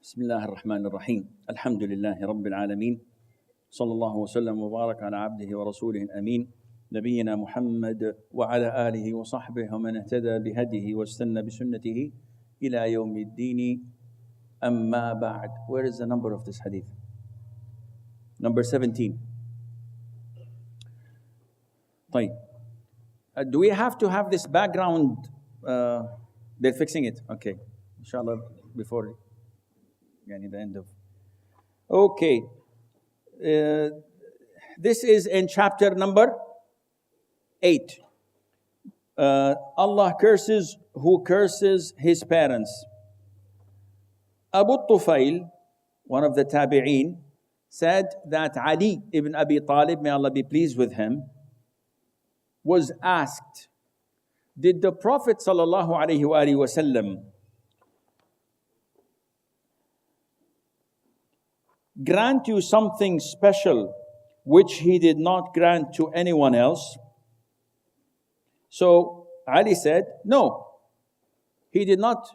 بسم الله الرحمن الرحيم الحمد لله رب العالمين صلى الله وسلم وبارك على عبده ورسوله الأمين نبينا محمد وعلى آله وصحبه ومن اهتدى بهديه واستنى بسنته إلى يوم الدين أما بعد. Where is the number of this hadith? Number 17. طيب. Do we have to have this background? They're fixing it. Okay. Inshallah, before the end of. Okay. This is in chapter number 8. Allah curses who curses his parents. Abu Tufail, one of the tabi'een, said that Ali ibn Abi Talib, may Allah be pleased with him, was asked, did the Prophet sallallahu'alaihi wasalam grant you something special which he did not grant to anyone else? So Ali said, no, he did not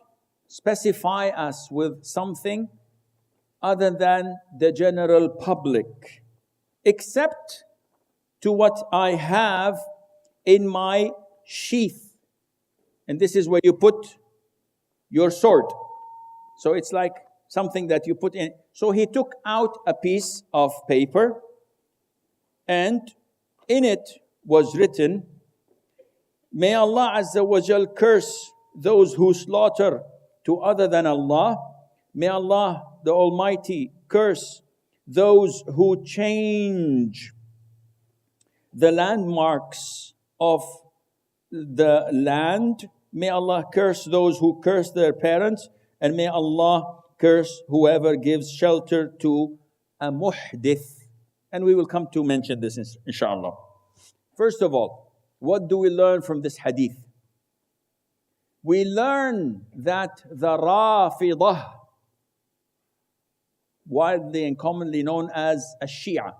specify us with something other than the general public, except to what I have in my sheath. And this is where you put your sword. So it's like something that you put in. So he took out a piece of paper, and in it was written, may Allah Azza wa Jal curse those who slaughter to other than Allah. May Allah the Almighty curse those who change the landmarks of the land. May Allah curse those who curse their parents, and may Allah curse whoever gives shelter to a muhdith. And we will come to mention this inshallah. First of all, what do we learn from this hadith? We learn that the Rafidah, widely and commonly known as a Shia.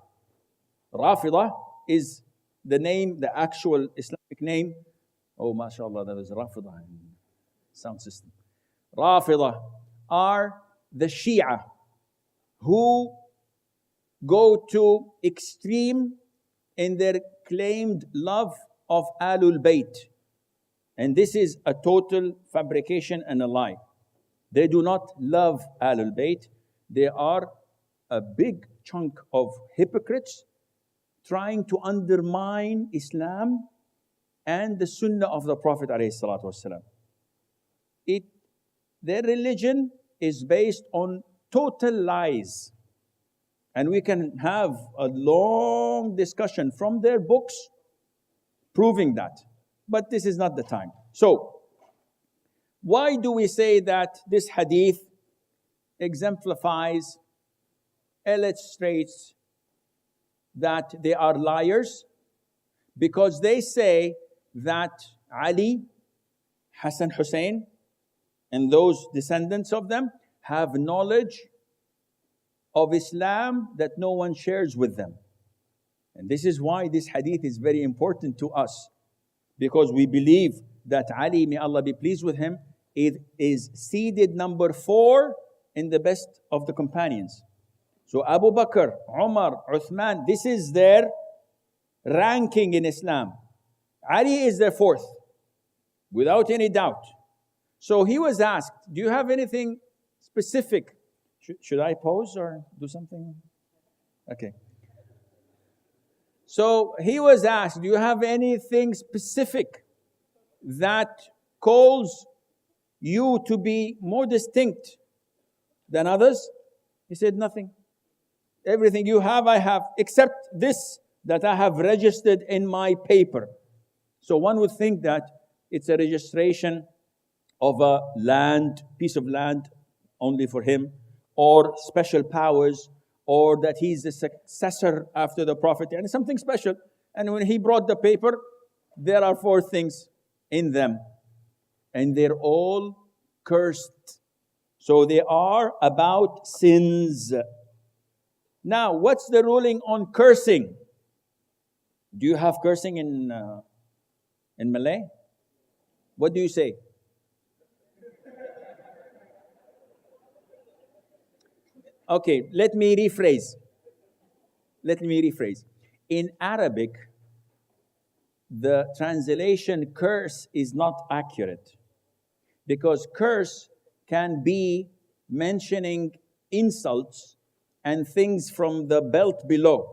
Rafidah is the name, the actual Islamic name. Oh, mashallah, there is Rafidah in sound system. Rafidah are the Shia who go to extreme in their claimed love of Ahlul Bayt. And this is a total fabrication and a lie. They do not love Ahlul Bayt. They are a big chunk of hypocrites trying to undermine Islam and the Sunnah of the Prophet ﷺ. Their religion is based on total lies. And we can have a long discussion from their books proving that. But this is not the time. So, why do we say that this hadith exemplifies, illustrates that they are liars? Because they say that Ali, Hassan Hussein, and those descendants of them have knowledge of Islam that no one shares with them. And this is why this hadith is very important to us, because we believe that Ali, may Allah be pleased with him, is seated number 4 in the best of the companions. So Abu Bakr, Umar, Uthman, this is their ranking in Islam. Ali is their 4th, without any doubt. So he was asked, do you have anything specific? Should I pause or do something? Okay. So he was asked, do you have anything specific that calls you to be more distinct than others? He said, nothing. Everything you have, I have, except this that I have registered in my paper. So one would think that it's a registration of a piece of land only for him, or special powers, or that he's the successor after the Prophet, and something special. And when he brought the paper, there are 4 things in them, and they're all cursed. So they are about sins. Now, what's the ruling on cursing? Do you have cursing in Malay? What do you say? Okay, let me rephrase. In Arabic, the translation curse is not accurate, because curse can be mentioning insults and things from the belt below.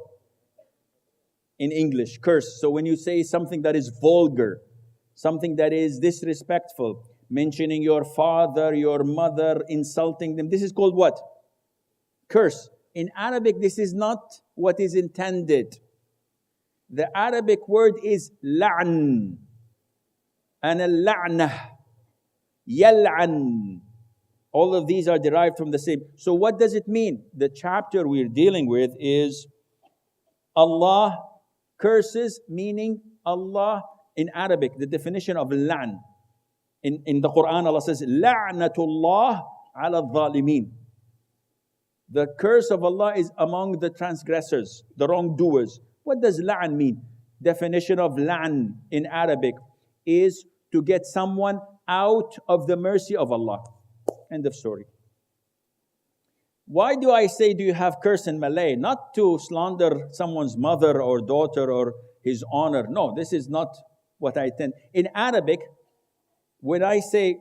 In English, curse. So when you say something that is vulgar, something that is disrespectful, mentioning your father, your mother, insulting them, this is called what? Curse. In Arabic, this is not what is intended. The Arabic word is la'an. And al-la'nah. Yal'an. All of these are derived from the same. So what does it mean? The chapter we're dealing with is Allah curses, meaning Allah in Arabic, the definition of la'n. In the Quran, Allah says, la'natullah ala al-zalimin. The curse of Allah is among the transgressors, the wrongdoers. What does la'an mean? Definition of la'an in Arabic is to get someone out of the mercy of Allah. End of story. Why do I say do you have curse in Malay? Not to slander someone's mother or daughter or his honor. No, this is not what I intend. In Arabic, when I say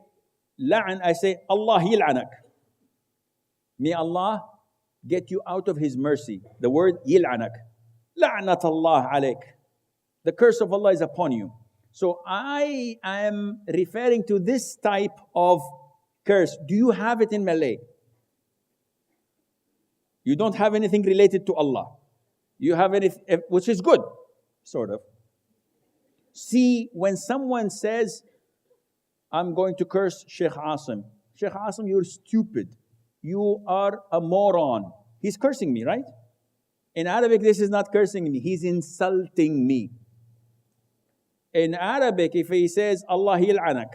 la'an, I say Allah yil'anak. May Allah get you out of His mercy. The word yil'anak. La'nat Allah alayk. The curse of Allah is upon you. So I am referring to this type of curse. Do you have it in Malay? You don't have anything related to Allah. You have anything, which is good, sort of. See, when someone says, I'm going to curse Sheikh Assim. Sheikh Assim, you're stupid. You are a moron. He's cursing me, right? In Arabic, this is not cursing me. He's insulting me. In Arabic, if he says, Allah yil'anak,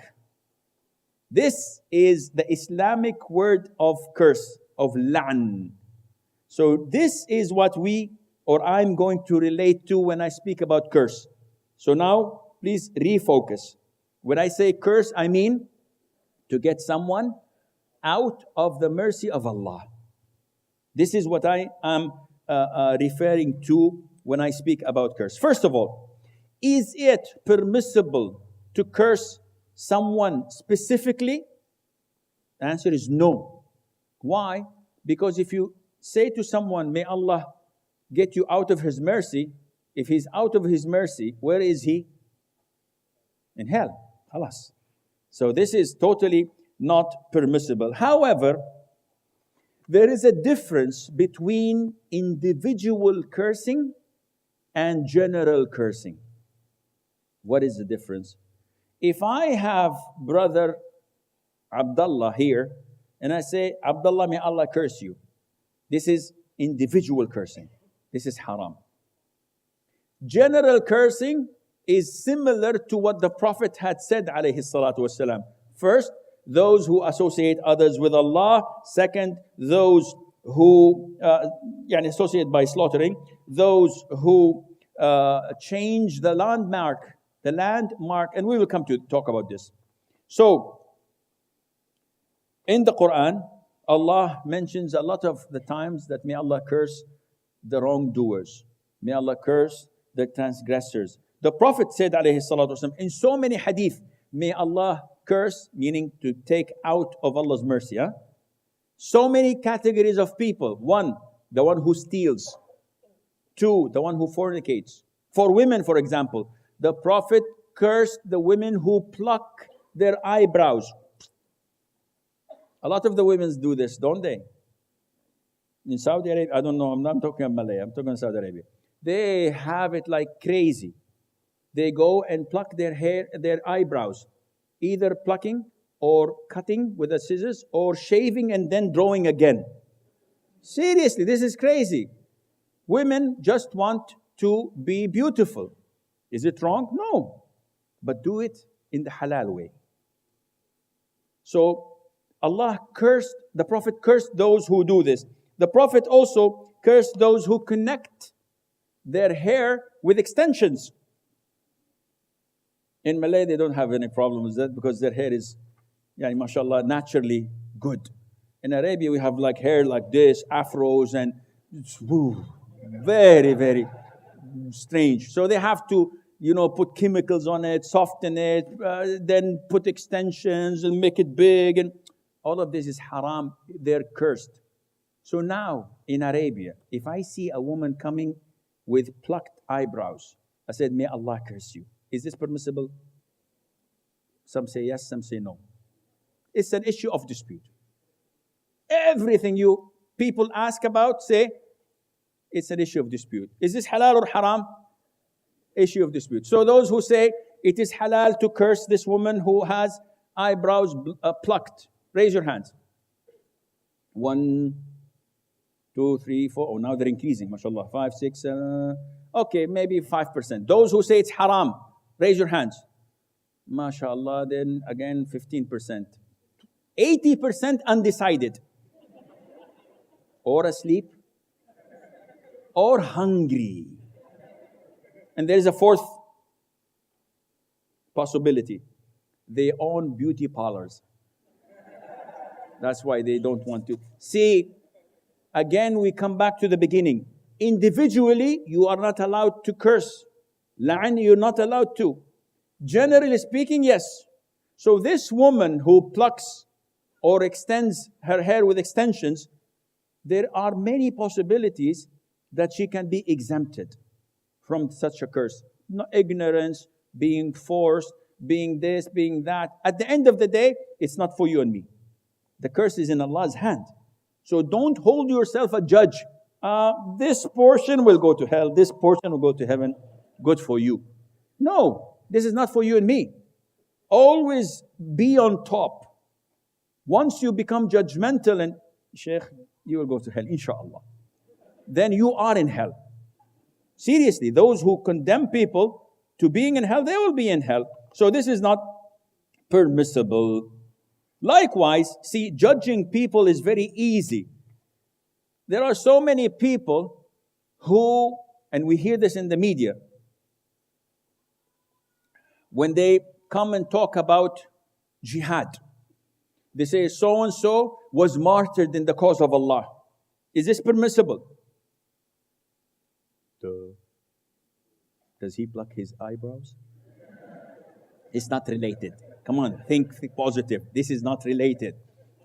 this is the Islamic word of curse, of la'an. So this is what I'm going to relate to when I speak about curse. So now, please refocus. When I say curse, I mean to get someone out of the mercy of Allah. This is what I am referring to when I speak about curse. First of all, is it permissible to curse someone specifically? The answer is no. Why? Because if you say to someone, may Allah get you out of His mercy, if he's out of His mercy, where is he? In hell. Halas. So this is totally not permissible. However, there is a difference between individual cursing and general cursing. What is the difference? If I have brother Abdullah here, and I say, Abdullah, may Allah curse you. This is individual cursing. This is haram. General cursing is similar to what the Prophet had said, alayhi salatu wasalam. First, those who associate others with Allah. Second, those who associate by slaughtering. Those who change the landmark, and we will come to talk about this. So, in the Quran, Allah mentions a lot of the times that may Allah curse the wrongdoers. May Allah curse the transgressors. The Prophet said, alayhi salatu wasalam, in so many hadith, may Allah curse, meaning to take out of Allah's mercy. So many categories of people. One, the one who steals. Two, the one who fornicates. For women, for example, the Prophet cursed the women who pluck their eyebrows. A lot of the women do this, don't they? In Saudi Arabia, I don't know, I'm not talking about Malay, I'm talking about Saudi Arabia. They have it like crazy. They go and pluck their hair, their eyebrows. Either plucking or cutting with the scissors or shaving and then drawing again. Seriously, this is crazy. Women just want to be beautiful. Is it wrong? No. But do it in the halal way. So, Allah cursed, the Prophet cursed those who do this. The Prophet also cursed those who connect their hair with extensions. In Malay, they don't have any problem with that because their hair is, mashallah, naturally good. In Arabia, we have like hair like this, afros, and it's very, very strange. So they have to, put chemicals on it, soften it, then put extensions and make it big. And all of this is haram. They're cursed. So now in Arabia, if I see a woman coming with plucked eyebrows, I said, may Allah curse you. Is this permissible? Some say yes, some say no. It's an issue of dispute. Everything you people ask about, say, it's an issue of dispute. Is this halal or haram? Issue of dispute. So those who say it is halal to curse this woman who has eyebrows plucked, raise your hands. 1, 2, 3, 4. Oh, now they're increasing, mashallah. 5, 6, 7. Okay, maybe 5%. Those who say it's haram, raise your hands. MashaAllah, then again 15%. 80% undecided. Or asleep, or hungry. And there is a fourth possibility. They own beauty parlors. That's why they don't want to. See, again, we come back to the beginning. Individually, you are not allowed to curse. La'an, you're not allowed to. Generally speaking, yes. So this woman who plucks or extends her hair with extensions, there are many possibilities that she can be exempted from such a curse. No, ignorance, being forced, being this, being that. At the end of the day, it's not for you and me. The curse is in Allah's hand. So don't hold yourself a judge. This portion will go to hell, this portion will go to heaven. Good for you. No, this is not for you and me. Always be on top. Once you become judgmental and, Sheikh, you will go to hell, inshallah. Then you are in hell. Seriously, those who condemn people to being in hell, they will be in hell. So this is not permissible. Likewise, see, judging people is very easy. There are so many people who, and we hear this in the media, when they come and talk about jihad, they say so-and-so was martyred in the cause of Allah. Is this permissible? Does he pluck his eyebrows? It's not related. Come on, think positive. This is not related.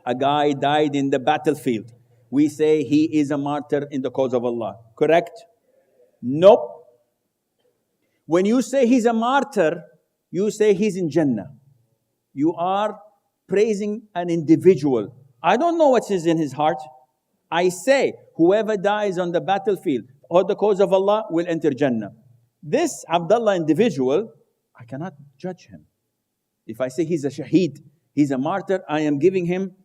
A guy died in the battlefield. We say he is a martyr in the cause of Allah. Correct? Nope. When you say he's a martyr, you say he's in Jannah. You are praising an individual. I don't know what is in his heart. I say whoever dies on the battlefield or the cause of Allah will enter Jannah. This Abdullah individual, I cannot judge him. If I say he's a shaheed, he's a martyr, I am giving him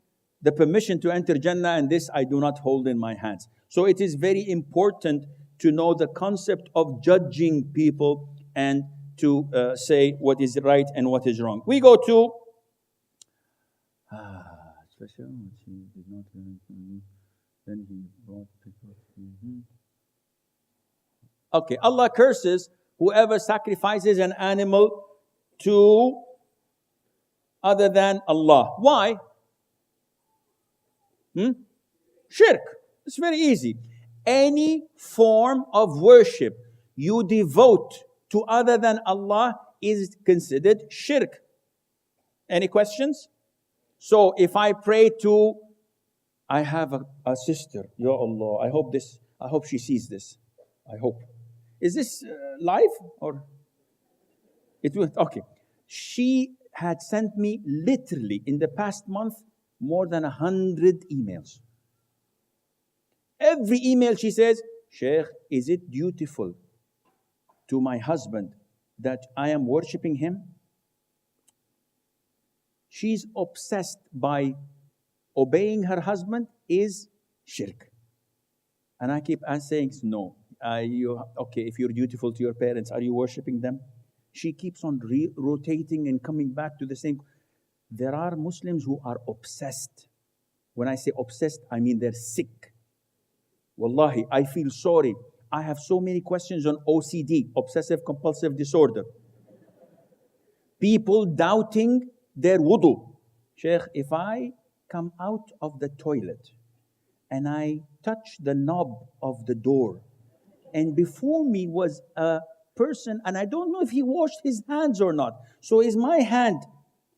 the permission to enter Jannah, and this I do not hold in my hands. So it is very important to know the concept of judging people and to say what is right and what is wrong. We go to then he brought people. Okay, Allah curses whoever sacrifices an animal to other than Allah. Why? Shirk. It's very easy. Any form of worship you devote to other than Allah is considered shirk. Any questions? So if I pray to, I have a sister, Ya Allah, I hope she sees this. I hope. Is this live or? It will, okay. She had sent me literally in the past month more than 100 emails. Every email she says, Sheikh, is it dutiful to my husband that I am worshipping him? She's obsessed by obeying her husband is shirk. And I keep saying, no. Okay, if you're dutiful to your parents, are you worshipping them? She keeps on rotating and coming back to the same. There are Muslims who are obsessed. When I say obsessed, I mean they're sick. Wallahi, I feel sorry. I have so many questions on OCD, obsessive compulsive disorder. People doubting their wudu. Sheikh, if I come out of the toilet and I touch the knob of the door, and before me was a person, and I don't know if he washed his hands or not. So is my hand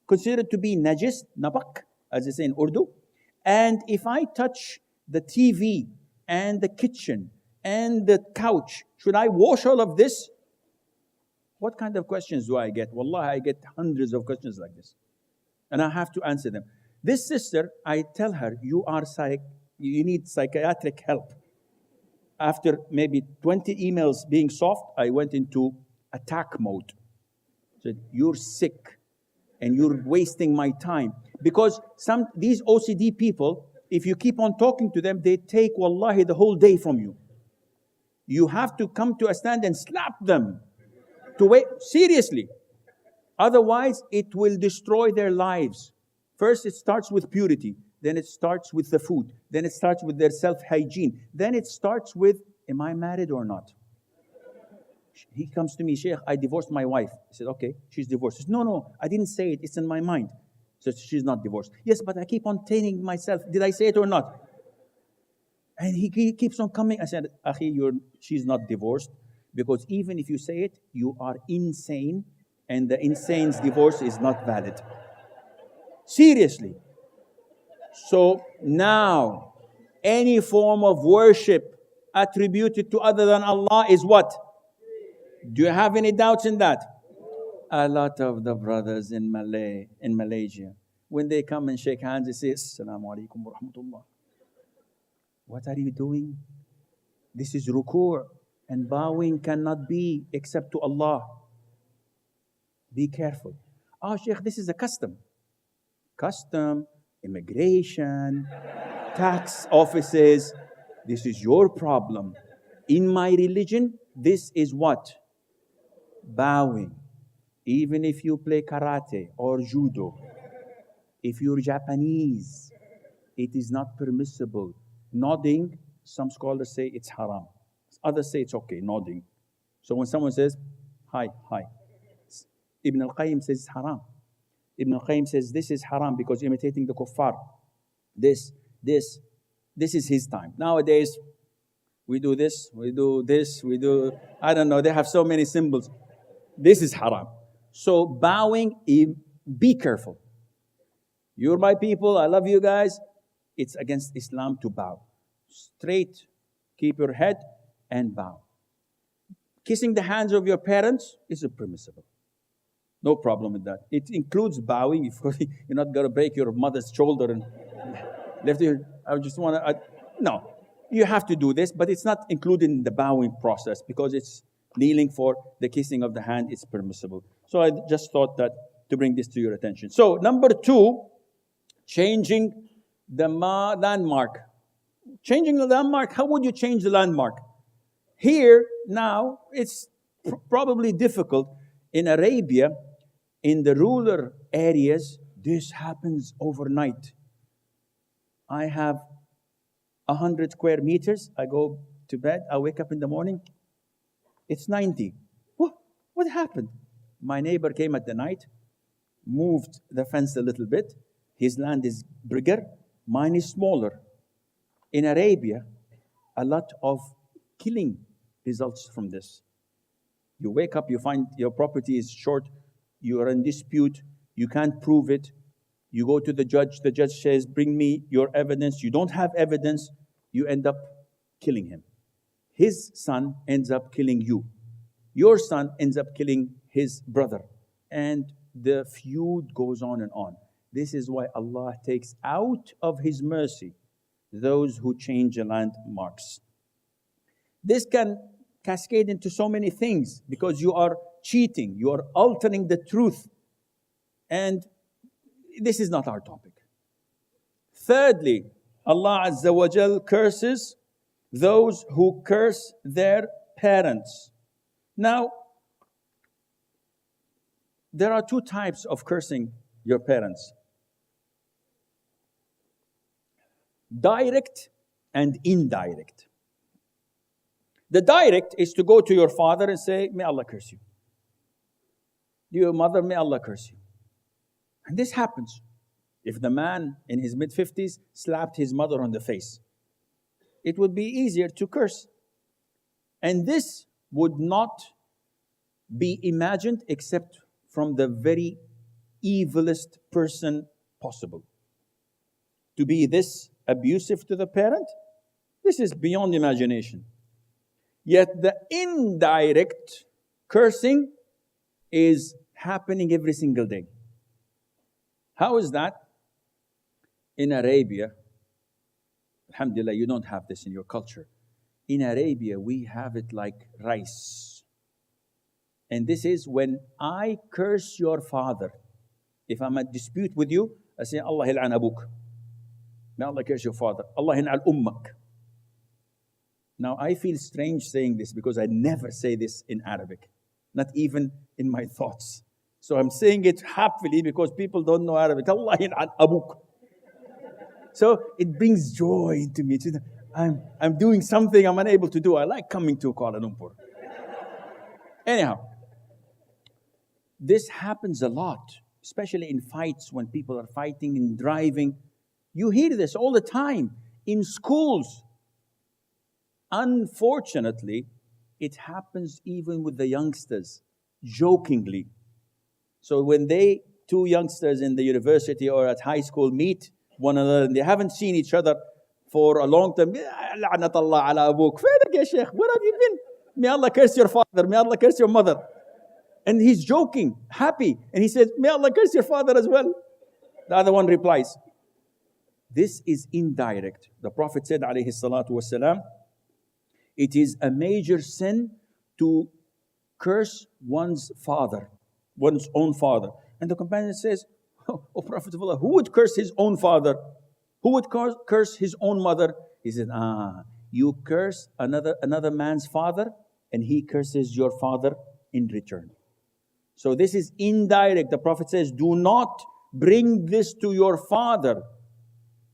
considered to be najis, nabak, as they say in Urdu? And if I touch the TV and the kitchen and the couch, should I wash all of this? What kind of questions do I get? Wallahi, I get hundreds of questions like this. And I have to answer them. This sister, I tell her, you need psychiatric help. After maybe 20 emails being soft, I went into attack mode. Said, you're sick and you're wasting my time. Because these OCD people, if you keep on talking to them, they take, wallahi, the whole day from you. You have to come to a stand and slap them. To wait, seriously. Otherwise, it will destroy their lives. First, it starts with purity. Then it starts with the food. Then it starts with their self-hygiene. Then it starts with, am I married or not? He comes to me, Sheikh, I divorced my wife. I said, okay, she's divorced. He said, no, I didn't say it. It's in my mind. So she's not divorced. Yes, but I keep on attaining myself. Did I say it or not? And he keeps on coming. I said, Akhi, she's not divorced. Because even if you say it, you are insane. And the insane's divorce is not valid. Seriously. So now, any form of worship attributed to other than Allah is what? Do you have any doubts in that? A lot of the brothers in Malaysia, when they come and shake hands, they say, Assalamu alaikum wa rahmatullah. What are you doing? This is ruku', and bowing cannot be except to Allah. Be careful. Oh, Sheikh, this is a custom. Custom, immigration, tax offices. This is your problem. In my religion, this is what? Bowing. Even if you play karate or judo, if you're Japanese, it is not permissible. Nodding, some scholars say it's haram. Others say it's okay, nodding. So when someone says, hi, Ibn Al-Qayyim says it's haram. Ibn Al-Qayyim says this is haram because imitating the kuffar. This is his time. Nowadays, we do this, I don't know, they have so many symbols. This is haram. So bowing, be careful. You're my people, I love you guys. It's against Islam to bow. Straight, keep your head and bow. Kissing the hands of your parents is permissible. No problem with that. It includes bowing. You're not going to break your mother's shoulder and left her. I just want to, no. You have to do this, but it's not included in the bowing process because it's kneeling for the kissing of the hand is permissible. So I just thought that to bring this to your attention. So number 2, changing the landmark. Changing the landmark, how would you change the landmark? Here, now, it's probably difficult. In Arabia, in the rural areas, this happens overnight. I have 100 square meters. I go to bed. I wake up in the morning. It's 90. What happened? My neighbor came at the night, moved the fence a little bit. His land is bigger. Mine is smaller. In Arabia, a lot of killing results from this. You wake up, you find your property is short, you are in dispute, you can't prove it. You go to the judge says, bring me your evidence. You don't have evidence, you end up killing him. His son ends up killing you. Your son ends up killing his brother. And the feud goes on and on. This is why Allah takes out of His mercy those who change the landmarks. This can cascade into so many things because you are cheating, you are altering the truth. And this is not our topic. Thirdly, Allah Azza wa Jal curses those who curse their parents. Now, there are 2 types of cursing your parents. Direct and indirect. The direct is to go to your father and say, may Allah curse you. Your mother, may Allah curse you. And this happens. If the man in his mid-50s slapped his mother on the face, it would be easier to curse. And this would not be imagined except from the very evilest person possible. To be this abusive to the parent, this is beyond imagination. Yet the indirect cursing is happening every single day. How is that? In Arabia, alhamdulillah, you don't have this in your culture. In Arabia, we have it like rice. And this is when I curse your father. If I'm at dispute with you, I say, Allah yal'an abuk. May Allah curse your father. Allah yal'an ummak. Now, I feel strange saying this because I never say this in Arabic, not even in my thoughts. So I'm saying it happily because people don't know Arabic. Allah yal'an abuk. So it brings joy into me. I'm doing something I'm unable to do. I like coming to Kuala Lumpur. Anyhow, this happens a lot, especially in fights when people are fighting and driving. You hear this all the time in schools. Unfortunately, it happens even with the youngsters, jokingly. So when two youngsters in the university or at high school meet one another and they haven't seen each other for a long time, لعنة الله على أبوك. فينك يا شيخ? Where have you been? May Allah curse your father. May Allah curse your mother. And he's joking, happy. And he says, may Allah curse your father as well. The other one replies. This is indirect. The Prophet said, alayhi salatu wasalam, it is a major sin to curse one's father, one's own father. And the companion says, oh Prophet of Allah, who would curse his own father? Who would curse his own mother? He said, you curse another man's father and he curses your father in return. So this is indirect. The Prophet says, do not bring this to your father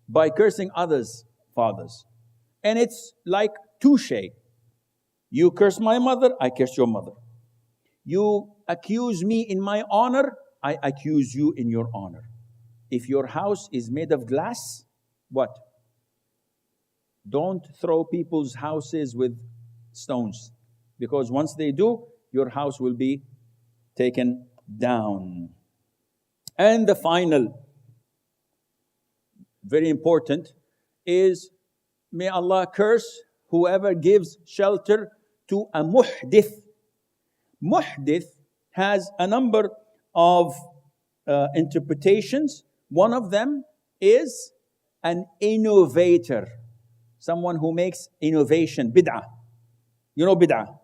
by cursing others' fathers. And it's like touche. You curse my mother, I curse your mother. You accuse me in my honor, I accuse you in your honor. If your house is made of glass, what? Don't throw people's houses with stones. Because once they do, your house will be taken down. And the final, very important, is may Allah curse whoever gives shelter to a muhdith. Muhdith has a number of interpretations. One of them is an innovator, someone who makes innovation, bid'ah. You know bid'ah?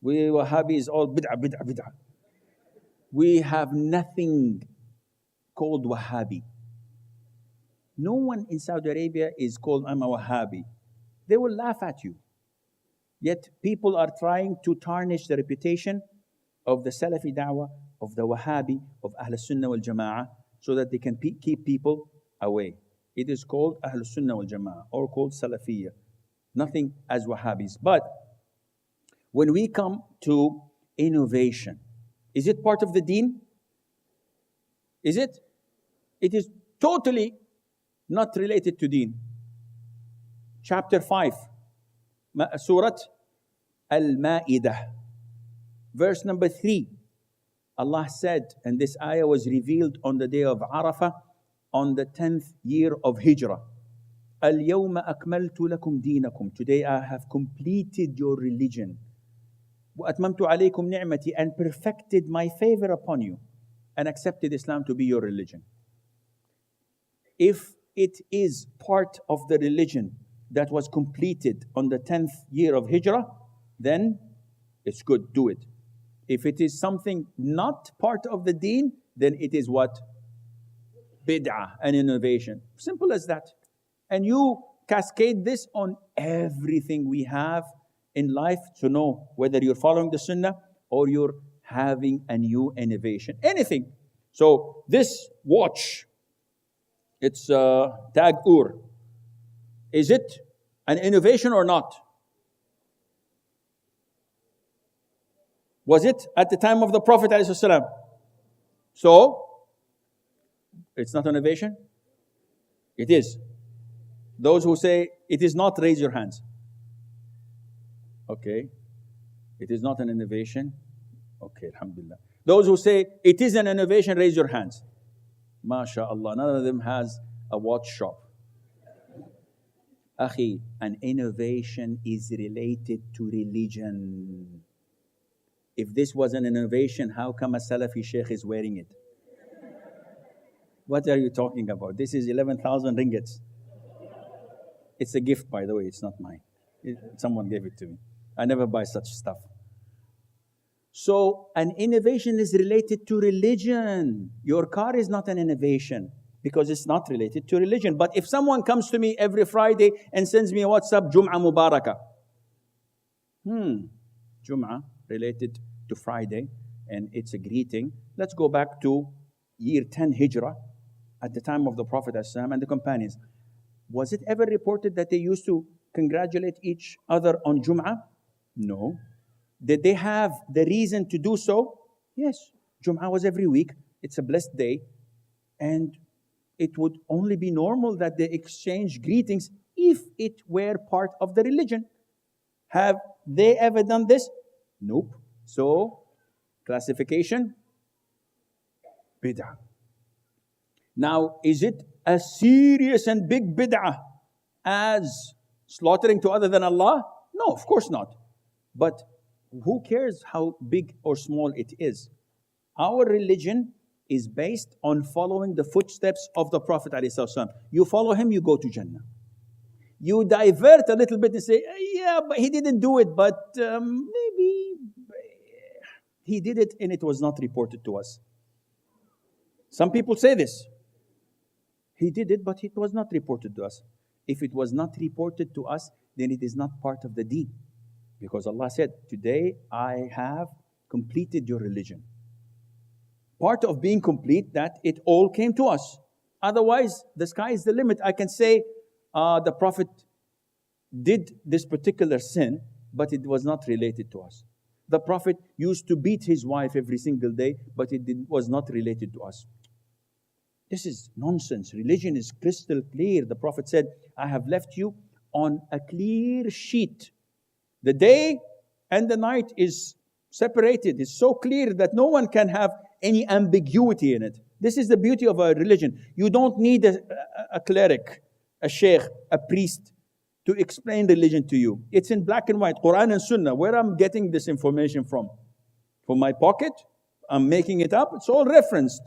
We Wahhabis all bid'ah, bid'ah, bid'ah. We have nothing called Wahhabi. No one in Saudi Arabia is called I'm a Wahhabi. They will laugh at you. Yet people are trying to tarnish the reputation of the Salafi da'wah, of the Wahhabi, of Ahl Sunnah wal Jama'ah, so that they can keep people away. It is called Ahl Sunnah wal Jama'ah or called Salafiyya. Nothing as Wahhabis. But when we come to innovation, is it part of the deen? Is it? It is totally not related to deen. Chapter 5, Surah Al-Ma'idah, verse number 3. Allah said, and this ayah was revealed on the day of Arafah, on the 10th year of Hijrah. Al-Yawma akmaltu lakum deenakum. Today I have completed your religion. Wa atmamtu alaykum ni'mati, and perfected my favor upon you, and accepted Islam to be your religion. If it is part of the religion that was completed on the 10th year of Hijrah, then it's good, do it. If it is something not part of the deen, then it is what? Bid'ah, an innovation. Simple as that. And you cascade this on everything we have in life to know whether you're following the Sunnah or you're having a new innovation. Anything. So this watch, it's Tag Ur. Is it an innovation or not? Was it at the time of the Prophet ﷺ? So, It's not an innovation? It is. Those who say it is not, raise your hands. Okay. It is not an innovation. Okay, alhamdulillah. Those who say it is an innovation, raise your hands. MashaAllah, none of them has a watch shop. Akhi, an innovation is related to religion. If this was an innovation, how come a Salafi Sheikh is wearing it? What are you talking about? This is 11,000 ringgits. It's a gift, by the way, it's not mine. Someone gave it to me. I never buy such stuff. So, an innovation is related to religion. Your car is not an innovation because it's not related to religion. But if someone comes to me every Friday and sends me a WhatsApp, Jum'ah Mubarakah. Jum'ah related to Friday, and it's a greeting. Let's go back to year 10 Hijrah, at the time of the Prophet ﷺ and the companions. Was it ever reported that they used to congratulate each other on Jum'ah? No. Did they have the reason to do so? Yes. Jum'ah was every week. It's a blessed day. And it would only be normal that they exchange greetings if it were part of the religion. Have they ever done this? Nope. So, classification? Bid'ah. Now, is it as serious and big bid'ah as slaughtering to other than Allah? No, of course not. But who cares how big or small it is? Our religion is based on following the footsteps of the Prophet ﷺ. You follow him, you go to Jannah. You divert a little bit and say, yeah, but he didn't do it, but maybe he did it and it was not reported to us. Some people say this. He did it, but it was not reported to us. If it was not reported to us, then it is not part of the deen. Because Allah said, today I have completed your religion. Part of being complete, that it all came to us. Otherwise, the sky is the limit. I can say the Prophet did this particular sin, but it was not related to us. The Prophet used to beat his wife every single day, but it was not related to us. This is nonsense. Religion is crystal clear. The Prophet said, I have left you on a clear sheet. The day and the night is separated. It's so clear that no one can have any ambiguity in it. This is the beauty of our religion. You don't need a cleric, a sheikh, a priest to explain religion to you. It's in black and white, Quran and Sunnah. Where I'm getting this information from? From my pocket? I'm making it up? It's all referenced.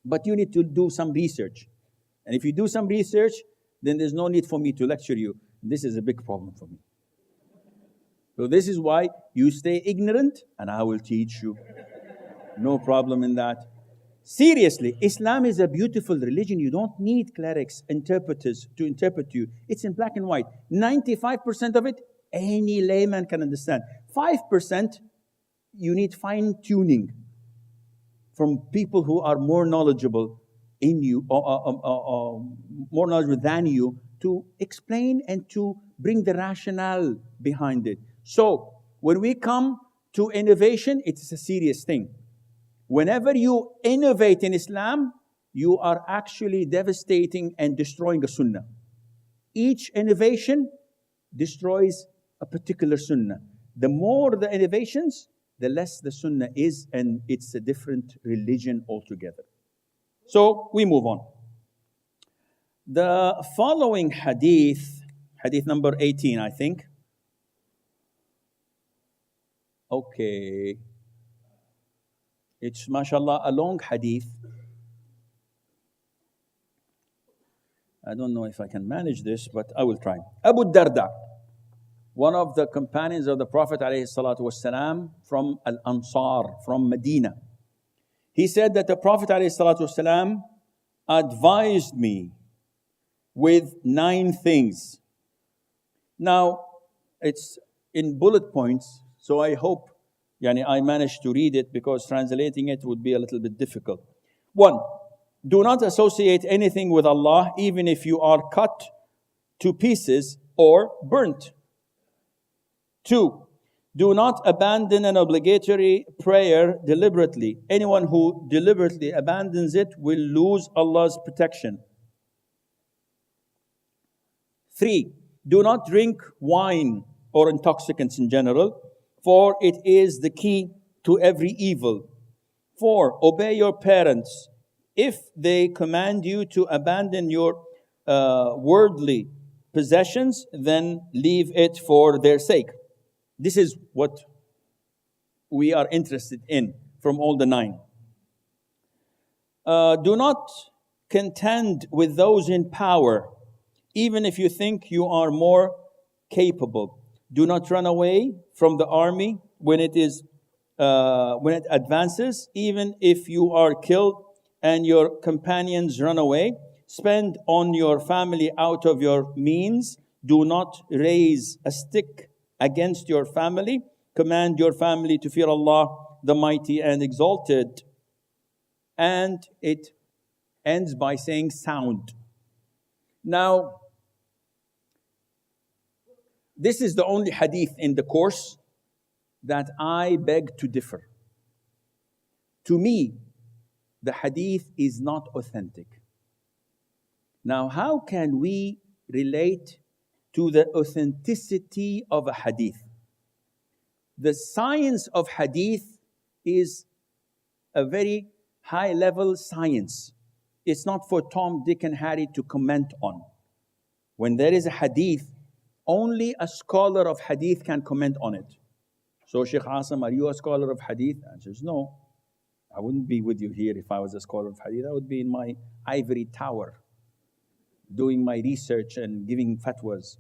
But you need to do some research. And if you do some research, then there's no need for me to lecture you. This is a big problem for me. So this is why you stay ignorant and I will teach you. No problem in that. Seriously, Islam is a beautiful religion. You don't need clerics, interpreters to interpret to you. It's in black and white. 95% of it, any layman can understand. 5%, you need fine-tuning from people who are more knowledgeable in you, more knowledgeable than you, to explain and to bring the rationale behind it. So, when we come to innovation, it's a serious thing. Whenever you innovate in Islam, you are actually devastating and destroying a sunnah. Each innovation destroys a particular sunnah. The more the innovations, the less the sunnah is, and it's a different religion altogether. So, we move on. The following hadith, hadith number 18, I think. Okay. It's, mashallah, a long hadith. I don't know if I can manage this, but I will try. Abu Darda, one of the companions of the Prophet ﷺ from Al-Ansar, from Medina. He said that the Prophet ﷺ advised me with 9 things. Now, it's in bullet points, so I hope I managed to read it, because translating it would be a little bit difficult. 1, do not associate anything with Allah, even if you are cut to pieces or burnt. 2, Do not abandon an obligatory prayer deliberately. Anyone who deliberately abandons it will lose Allah's protection. 3. Do not drink wine or intoxicants in general, for it is the key to every evil. 4. Obey your parents. If they command you to abandon your worldly possessions, then leave it for their sake. This is what we are interested in from all the 9. Do not contend with those in power, even if you think you are more capable. Do not run away from the army when it advances, even if you are killed and your companions run away. Spend on your family out of your means. Do not raise a stick against your family. Command your family to fear Allah, the Mighty and Exalted. And it ends by saying sound. Now, this is the only hadith in the course that I beg to differ. To me, the hadith is not authentic. Now, how can we relate to the authenticity of a hadith? The science of hadith is a very high-level science. It's not for Tom, Dick, and Harry to comment on. When there is a hadith, only a scholar of hadith can comment on it. So, Sheikh Asim, are you a scholar of hadith? Answer is no. I wouldn't be with you here if I was a scholar of hadith. I would be in my ivory tower, doing my research and giving fatwas.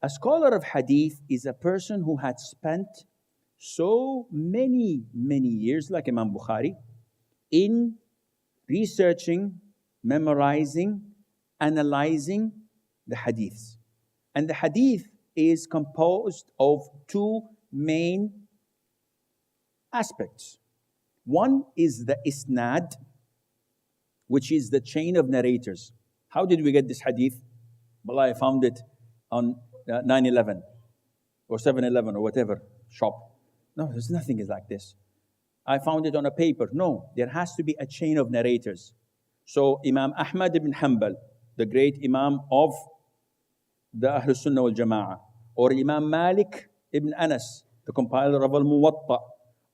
A scholar of hadith is a person who had spent so many years, like Imam Bukhari, in researching, memorizing, analyzing the hadiths. And the hadith is composed of 2 main aspects. One is the isnad, which is the chain of narrators. How did we get this hadith? Well, I found it on 9/11 or 7-Eleven or whatever shop. No, there's nothing like this. I found it on a paper. No, there has to be a chain of narrators. So Imam Ahmad ibn Hanbal, the great Imam of the Ahlul Sunnah wal Jama'ah, or Imam Malik ibn Anas, the compiler of Al-Muwatta,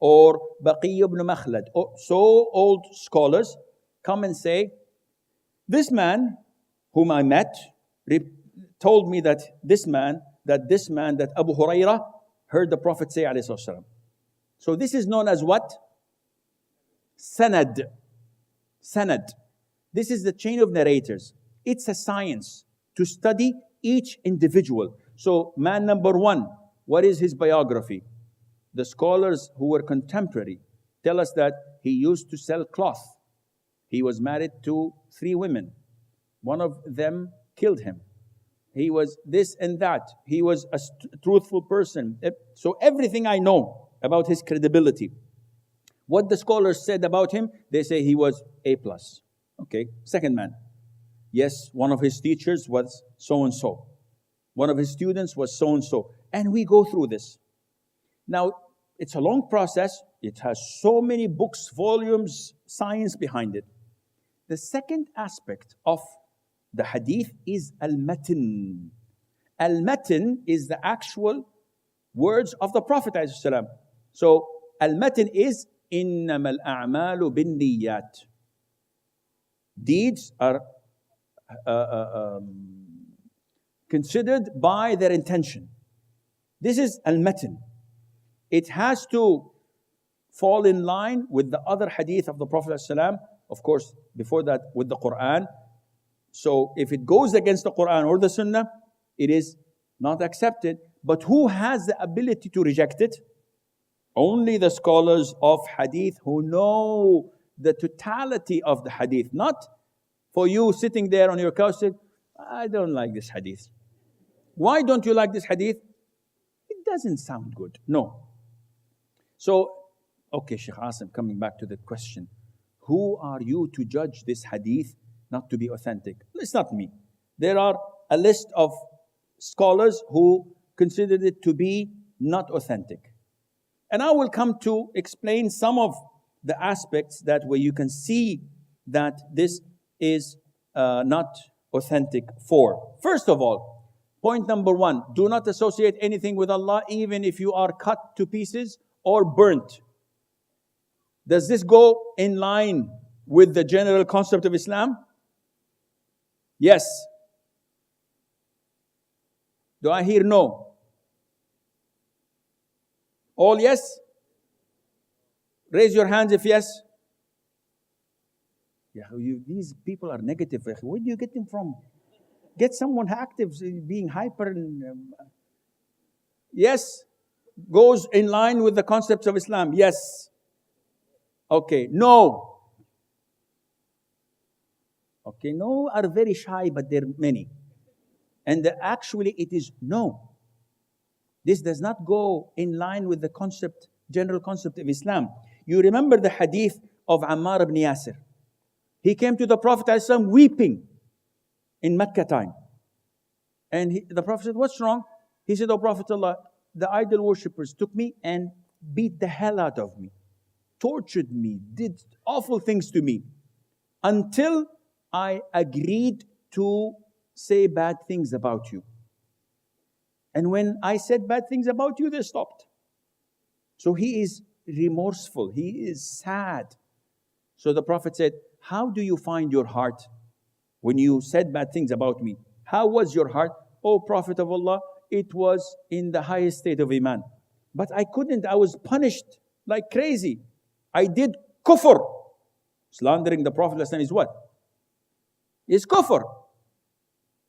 or Baqi ibn Makhlad, so old scholars come and say, this man whom I met told me that this man, that Abu Hurairah heard the Prophet say, alayhi wasalam. So this is known as what? Sanad. Sanad. This is the chain of narrators. It's a science to study each individual. So man number 1, what is his biography? The scholars who were contemporary tell us that he used to sell cloth. He was married to 3 women. One of them killed him. He was this and that. He was a truthful person. So everything I know about his credibility. What the scholars said about him, they say he was A+. Okay, second man. Yes, one of his teachers was so-and-so. One of his students was so-and-so. And we go through this. Now, it's a long process. It has so many books, volumes, science behind it. The second aspect of the hadith is al-matin. Al-matin is the actual words of the Prophet ﷺ. So, al-matin is إِنَّمَا الْأَعْمَالُ بِالنِّيَّاتِ. Deeds are considered by their intention. This is al-matin. It has to fall in line with the other hadith of the Prophet ﷺ. Of course, before that, with the Quran. So if it goes against the Quran or the Sunnah, it is not accepted. But who has the ability to reject it? Only the scholars of hadith who know the totality of the hadith. Not for you sitting there on your couch saying, I don't like this hadith. Why don't you like this hadith? It doesn't sound good. No. So, okay, Sheikh Asim, coming back to the question. Who are you to judge this hadith not to be authentic? It's not me. There are a list of scholars who considered it to be not authentic. And I will come to explain some of the aspects that where you can see that this is not authentic for. First of all, point number one, do not associate anything with Allah even if you are cut to pieces or burnt. Does this go in line with the general concept of Islam? Yes. Do I hear no? All yes? Raise your hands if yes. Yeah, these people are negative. Where do you get them from? Get someone active, being hyper. Yes, goes in line with the concepts of Islam. Yes. Okay, no. Okay, no are very shy, but there are many. And actually it is no. This does not go in line with the concept, general concept of Islam. You remember the hadith of Ammar ibn Yasir. He came to the Prophet ﷺ weeping in Mecca time. And the Prophet said, what's wrong? He said, oh Prophet Allah, the idol worshippers took me and beat the hell out of me, tortured me, did awful things to me, until I agreed to say bad things about you. And when I said bad things about you, they stopped. So he is remorseful, he is sad. So the Prophet said, how do you find your heart when you said bad things about me? How was your heart? Oh Prophet of Allah, it was in the highest state of Iman. But I couldn't, I was punished like crazy. I did kufr. Slandering the Prophet is what? It's kufr.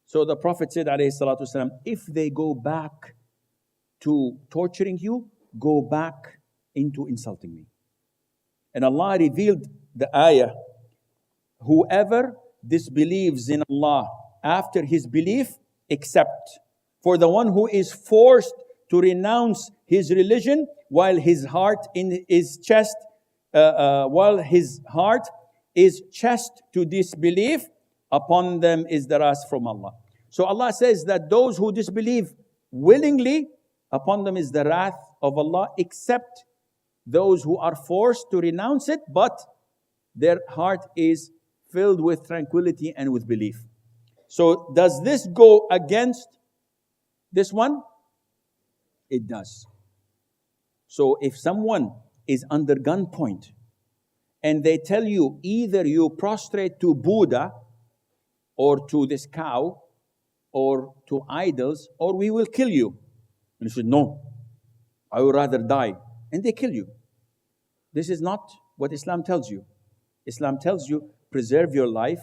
So the Prophet said, alayhi salatu wasalam, if they go back to torturing you, go back into insulting me. And Allah revealed the ayah, whoever disbelieves in Allah after his belief, except for the one who is forced to renounce his religion while his heart in his chest, while his heart is chest to disbelief, upon them is the wrath from Allah. So Allah says that those who disbelieve willingly, upon them is the wrath of Allah, except those who are forced to renounce it, but their heart is filled with tranquility and with belief. So does this go against this one? It does. So if someone is under gunpoint and they tell you either you prostrate to Buddha or to this cow or to idols, or we will kill you. And you said, no, I would rather die. And they kill you. This is not what Islam tells you. Islam tells you, preserve your life,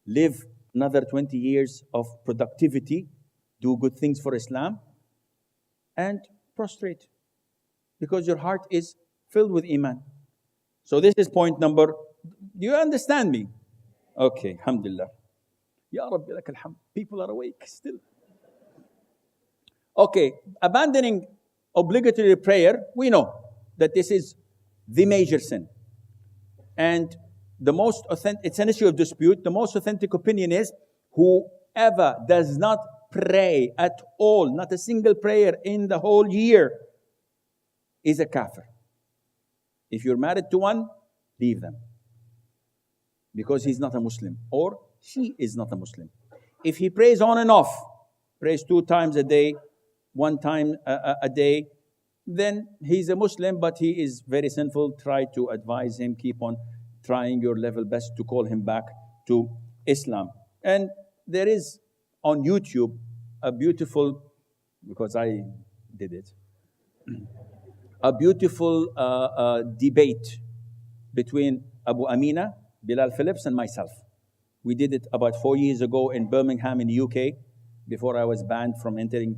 live another 20 years of productivity, do good things for Islam, and prostrate, because your heart is filled with Iman. So this is point number. Do you understand me? Okay, alhamdulillah. Ya Rabbi lak alhamd. People are awake still. Okay, abandoning obligatory prayer, we know that this is the major sin. And the most authentic, it's an issue of dispute. The most authentic opinion is whoever does not pray at all, not a single prayer in the whole year, is a kafir. If you're married to one, leave them, because he's not a Muslim, or she is not a Muslim. If he prays on and off, prays 2 times a day, 1 time a day, then he's a Muslim, but he is very sinful. Try to advise him, keep on trying your level best to call him back to Islam. And there is on YouTube a beautiful, because I did it, a beautiful debate between Abu Amina, Bilal Phillips, and myself. We did it about 4 years ago in Birmingham in the UK, before I was banned from entering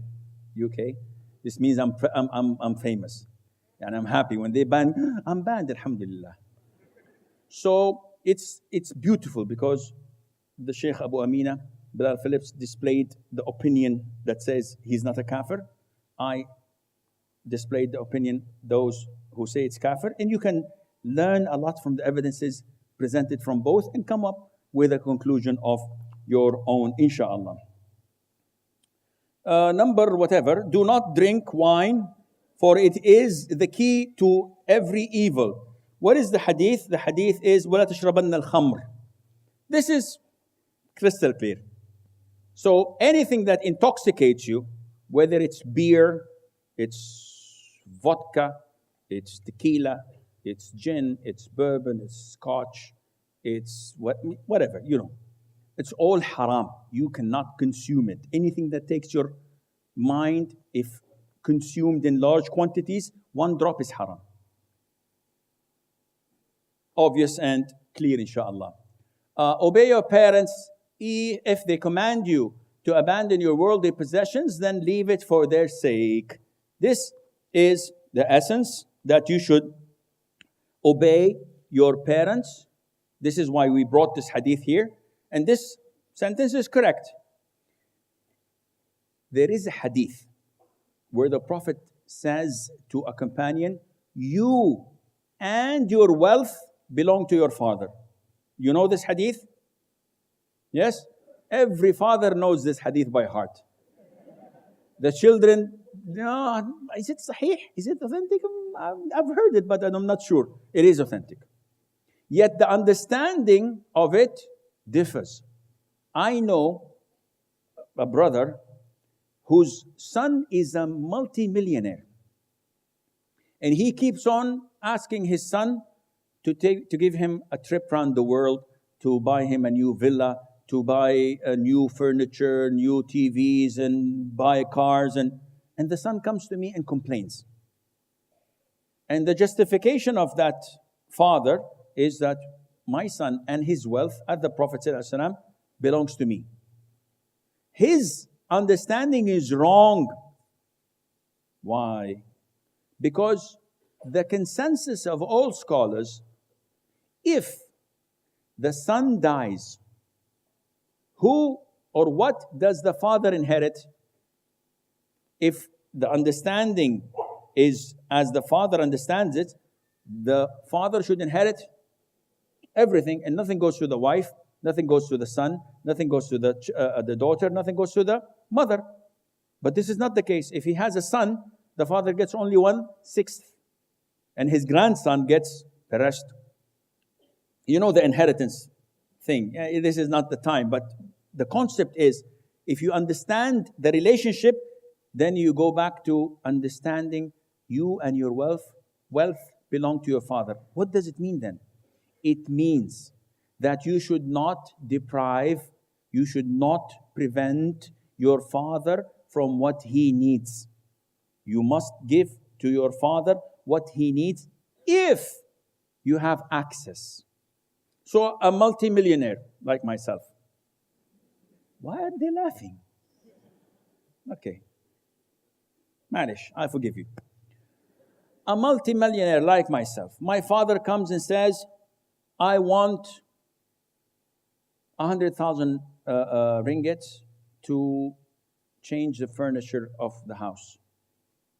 UK. This means I'm famous, and I'm happy. When they ban, I'm banned, alhamdulillah. So it's beautiful, because the Sheikh Abu Amina, Bilal Phillips, displayed the opinion that says he's not a kafir. I displayed the opinion, those who say it's kafir. And you can learn a lot from the evidences presented from both and come up with a conclusion of your own, inshallah. number whatever, do not drink wine, for it is the key to every evil. What is the hadith? The hadith is وَلَا تَشْرَبَنَّ الْخَمْرِ. This is crystal clear. So anything that intoxicates you, whether it's beer, it's vodka, it's tequila, it's gin, it's bourbon, it's scotch, it's whatever, you know. It's all haram. You cannot consume it. Anything that takes your mind, if consumed in large quantities, one drop is haram. Obvious and clear, inshallah. Obey your parents. If they command you to abandon your worldly possessions, then leave it for their sake. This is the essence, that you should obey your parents. This is why we brought this hadith here. And this sentence is correct. There is a hadith where the Prophet says to a companion, you and your wealth belong to your father. You know this hadith? Yes? Every father knows this hadith by heart. The children, no, is it sahih? Is it authentic? I've heard it, but I'm not sure. It is authentic. Yet the understanding of it differs. I know a brother whose son is a multi-millionaire. And he keeps on asking his son to give him a trip around the world, to buy him a new villa, to buy a new furniture, new TVs, and buy cars. And the son comes to me and complains. And the justification of that father is that my son and his wealth, as the Prophet ﷺ, belongs to me. His understanding is wrong. Why? Because the consensus of all scholars, if the son dies, who or what does the father inherit? If the understanding is as the father understands it, the father should inherit everything, and nothing goes to the wife, nothing goes to the son, nothing goes to the daughter, nothing goes to the mother. But this is not the case. If he has a son, the father gets only 1/6, and his grandson gets the rest. You know the inheritance thing. This is not the time, but the concept is, if you understand the relationship, then you go back to understanding you and your wealth belong to your father. What does it mean then? It means that you should not deprive, you should not prevent your father from what he needs. You must give to your father what he needs if you have access. So a multimillionaire like myself. Why are they laughing? Okay. Manish, I forgive you. A multimillionaire like myself. My father comes and says, I want 100,000 ringgits to change the furniture of the house.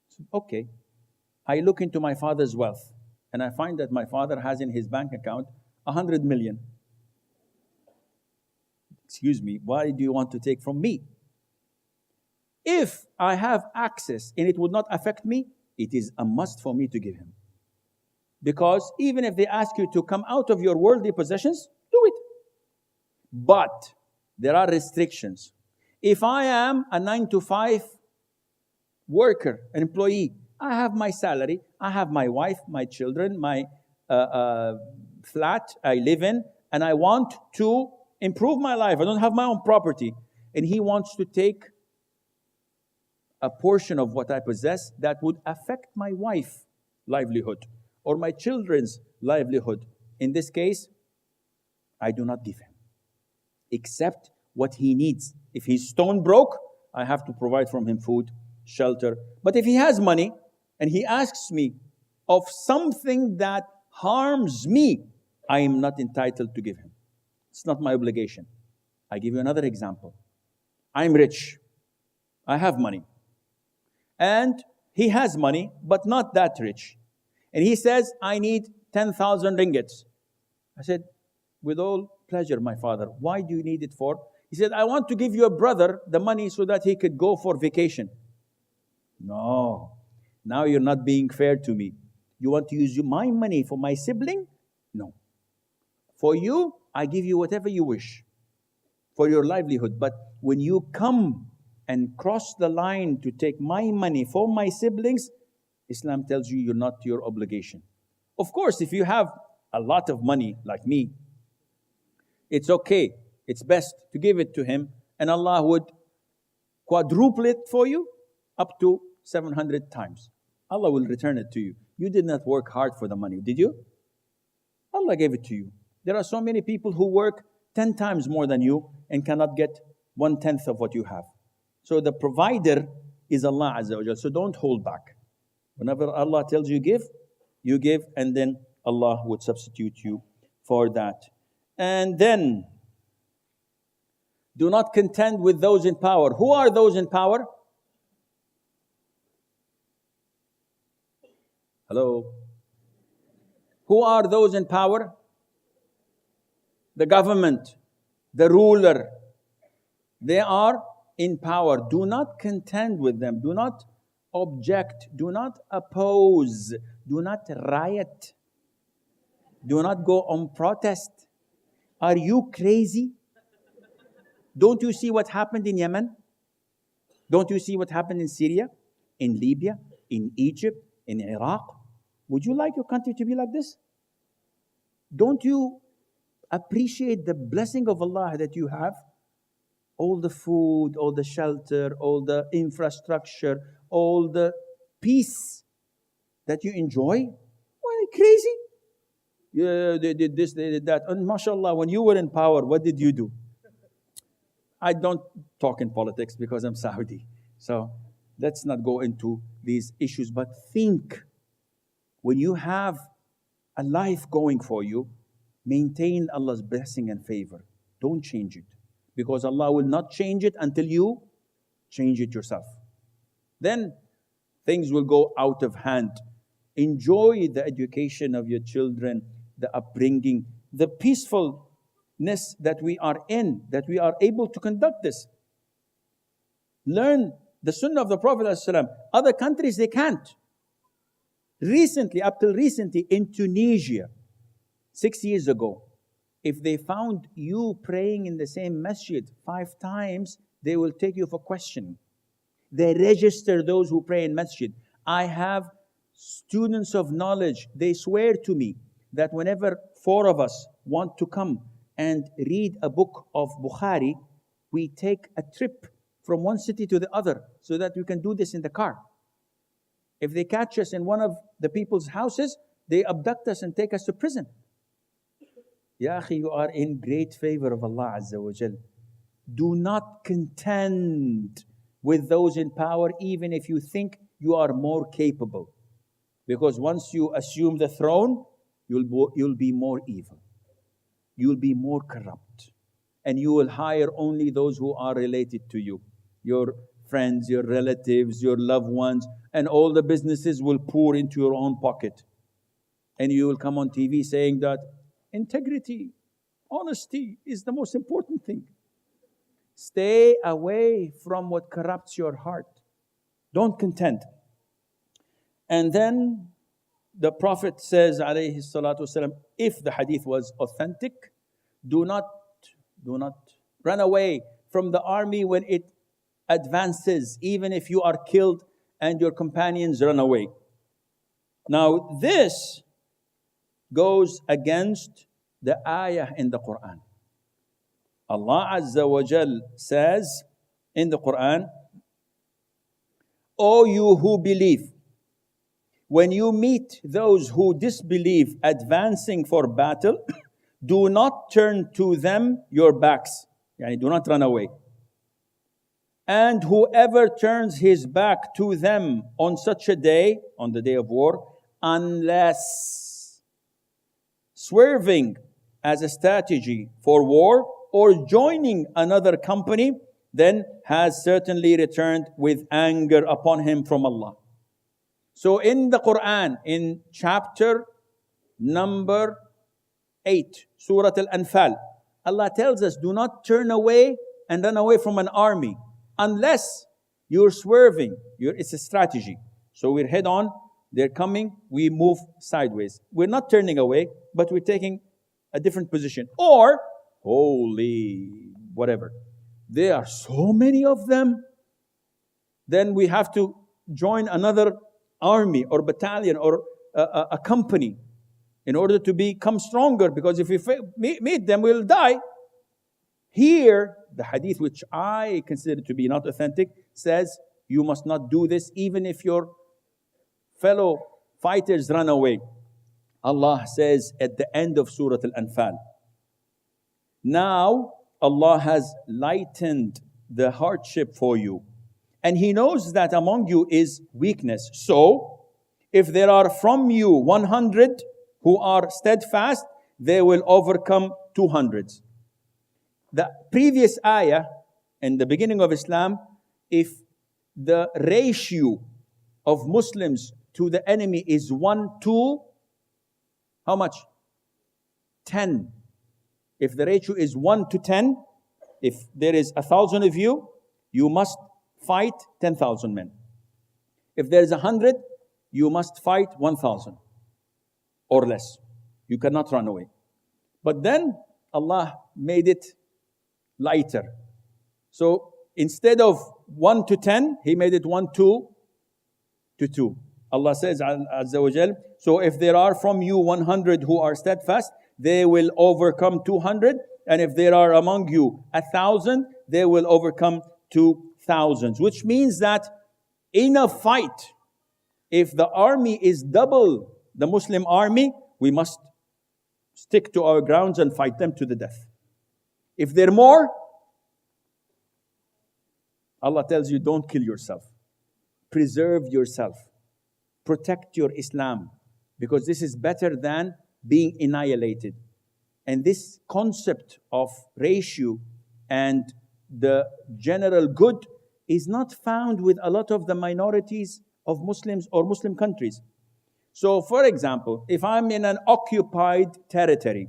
So, okay. I look into my father's wealth, and I find that my father has in his bank account 100 million. Excuse me, why do you want to take from me? If I have access and it would not affect me, it is a must for me to give him. Because even if they ask you to come out of your worldly possessions, do it. But there are restrictions. If I am a 9-to-5 worker, an employee, I have my salary, I have my wife, my children, my flat I live in, and I want to improve my life. I don't have my own property. And he wants to take a portion of what I possess that would affect my wife's livelihood or my children's livelihood. In this case, I do not give him, except what he needs. If he's stone broke, I have to provide from him food, shelter. But if he has money and he asks me of something that harms me, I am not entitled to give him. It's not my obligation. I give you another example. I'm rich. I have money. And he has money, but not that rich. And he says, I need 10,000 ringgits. I said, with all pleasure, my father. Why do you need it for? He said, I want to give your brother the money so that he could go for vacation. No, now you're not being fair to me. You want to use my money for my sibling? No. For you, I give you whatever you wish for your livelihood. But when you come and cross the line to take my money for my siblings, Islam tells you you're not your obligation. Of course, if you have a lot of money like me, it's okay. It's best to give it to him, and Allah would quadruple it for you up to 700 times. Allah will return it to you. You did not work hard for the money, did you? Allah gave it to you. There are so many people who work 10 times more than you and cannot get 1/10 of what you have. So the provider is Allah Azza wa Jal. So don't hold back. Whenever Allah tells you give, you give, and then Allah would substitute you for that. And then, do not contend with those in power. Who are those in power? Hello? Who are those in power? The government, the ruler. They are in power. Do not contend with them. Do not object. Do not oppose. Do not riot. Do not go on protest. Are you crazy? Don't you see what happened in Yemen? Don't you see what happened in Syria, in Libya, in Egypt, in Iraq? Would you like your country to be like this? Don't you appreciate the blessing of Allah that you have? All the food, all the shelter, all the infrastructure, all the peace that you enjoy? Are you crazy? Yeah, they did this, they did that. And mashallah, when you were in power, what did you do? I don't talk in politics because I'm Saudi. So let's not go into these issues. But think, when you have a life going for you, maintain Allah's blessing and favor. Don't change it. Because Allah will not change it until you change it yourself. Then things will go out of hand. Enjoy the education of your children, the upbringing, the peacefulness that we are in, that we are able to conduct this. Learn the Sunnah of the Prophet ﷺ. Other countries, they can't. Recently, up till recently, in Tunisia, 6 years ago, if they found you praying in the same masjid 5 times, they will take you for questioning. They register those who pray in masjid. I have students of knowledge. They swear to me that whenever 4 of us want to come and read a book of Bukhari, we take a trip from one city to the other so that we can do this in the car. If they catch us in one of the people's houses, they abduct us and take us to prison. Ya akhi, you are in great favor of Allah Azza wa Jal. Do not contend with those in power, even if you think you are more capable. Because once you assume the throne, you'll be more evil. You'll be more corrupt. And you will hire only those who are related to you. Your friends, your relatives, your loved ones, and all the businesses will pour into your own pocket. And you will come on TV saying that integrity, honesty is the most important thing. Stay away from what corrupts your heart. Don't contend. And then the Prophet says, alayhi salatu wasalam, if the hadith was authentic, do not run away from the army when it advances, even if you are killed and your companions run away. Now this goes against the ayah in the Quran. Allah Azza wa Jal says in the Quran, O you who believe, when you meet those who disbelieve advancing for battle, do not turn to them your backs. Yani do not run away. And whoever turns his back to them on such a day, on the day of war, unless swerving as a strategy for war or joining another company, then has certainly returned with anger upon him from Allah. So in the Quran, in chapter number 8, Surah Al-Anfal, Allah tells us, do not turn away and run away from an army. Unless you're swerving, it's a strategy. So we're head on, they're coming, we move sideways. We're not turning away, but we're taking a different position. Or, holy whatever, there are so many of them, then we have to join another army or battalion or a company in order to become stronger, because if we meet them, we'll die. Here, the hadith, which I consider to be not authentic, says you must not do this even if your fellow fighters run away. Allah says at the end of Surah Al-Anfal, now Allah has lightened the hardship for you, and He knows that among you is weakness. So, if there are from you 100 who are steadfast, they will overcome 200. The previous ayah in the beginning of Islam, if the ratio of Muslims to the enemy is 1 to, how much? 10. If the ratio is 1 to 10, if there is 1,000 of you, you must fight 10,000 men. If there is 100, you must fight 1,000 or less. You cannot run away. But then Allah made it lighter. So instead of 1 to 10, He made it 1 to 2. Allah says, Azza wa Jal, so if there are from you 100 who are steadfast, they will overcome 200. And if there are among you 1,000, they will overcome 2,000. Which means that in a fight, if the army is double the Muslim army, we must stick to our grounds and fight them to the death. If they're more, Allah tells you, don't kill yourself. Preserve yourself. Protect your Islam, because this is better than being annihilated. And this concept of ratio and the general good is not found with a lot of the minorities of Muslims or Muslim countries. So, for example, if I'm in an occupied territory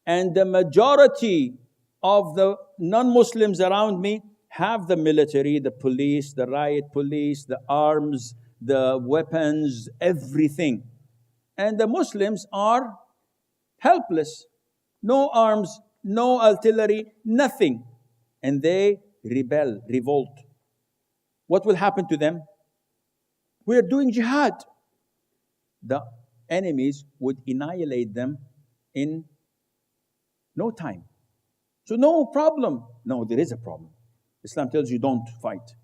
and the majority of the non-Muslims around me have the military, the police, the riot police, the arms, the weapons, everything, and the Muslims are helpless, no arms, no artillery, nothing, and they revolt. What will happen to them? We are doing jihad. The enemies would annihilate them in no time. So no problem. No, there is a problem. Islam tells you don't fight.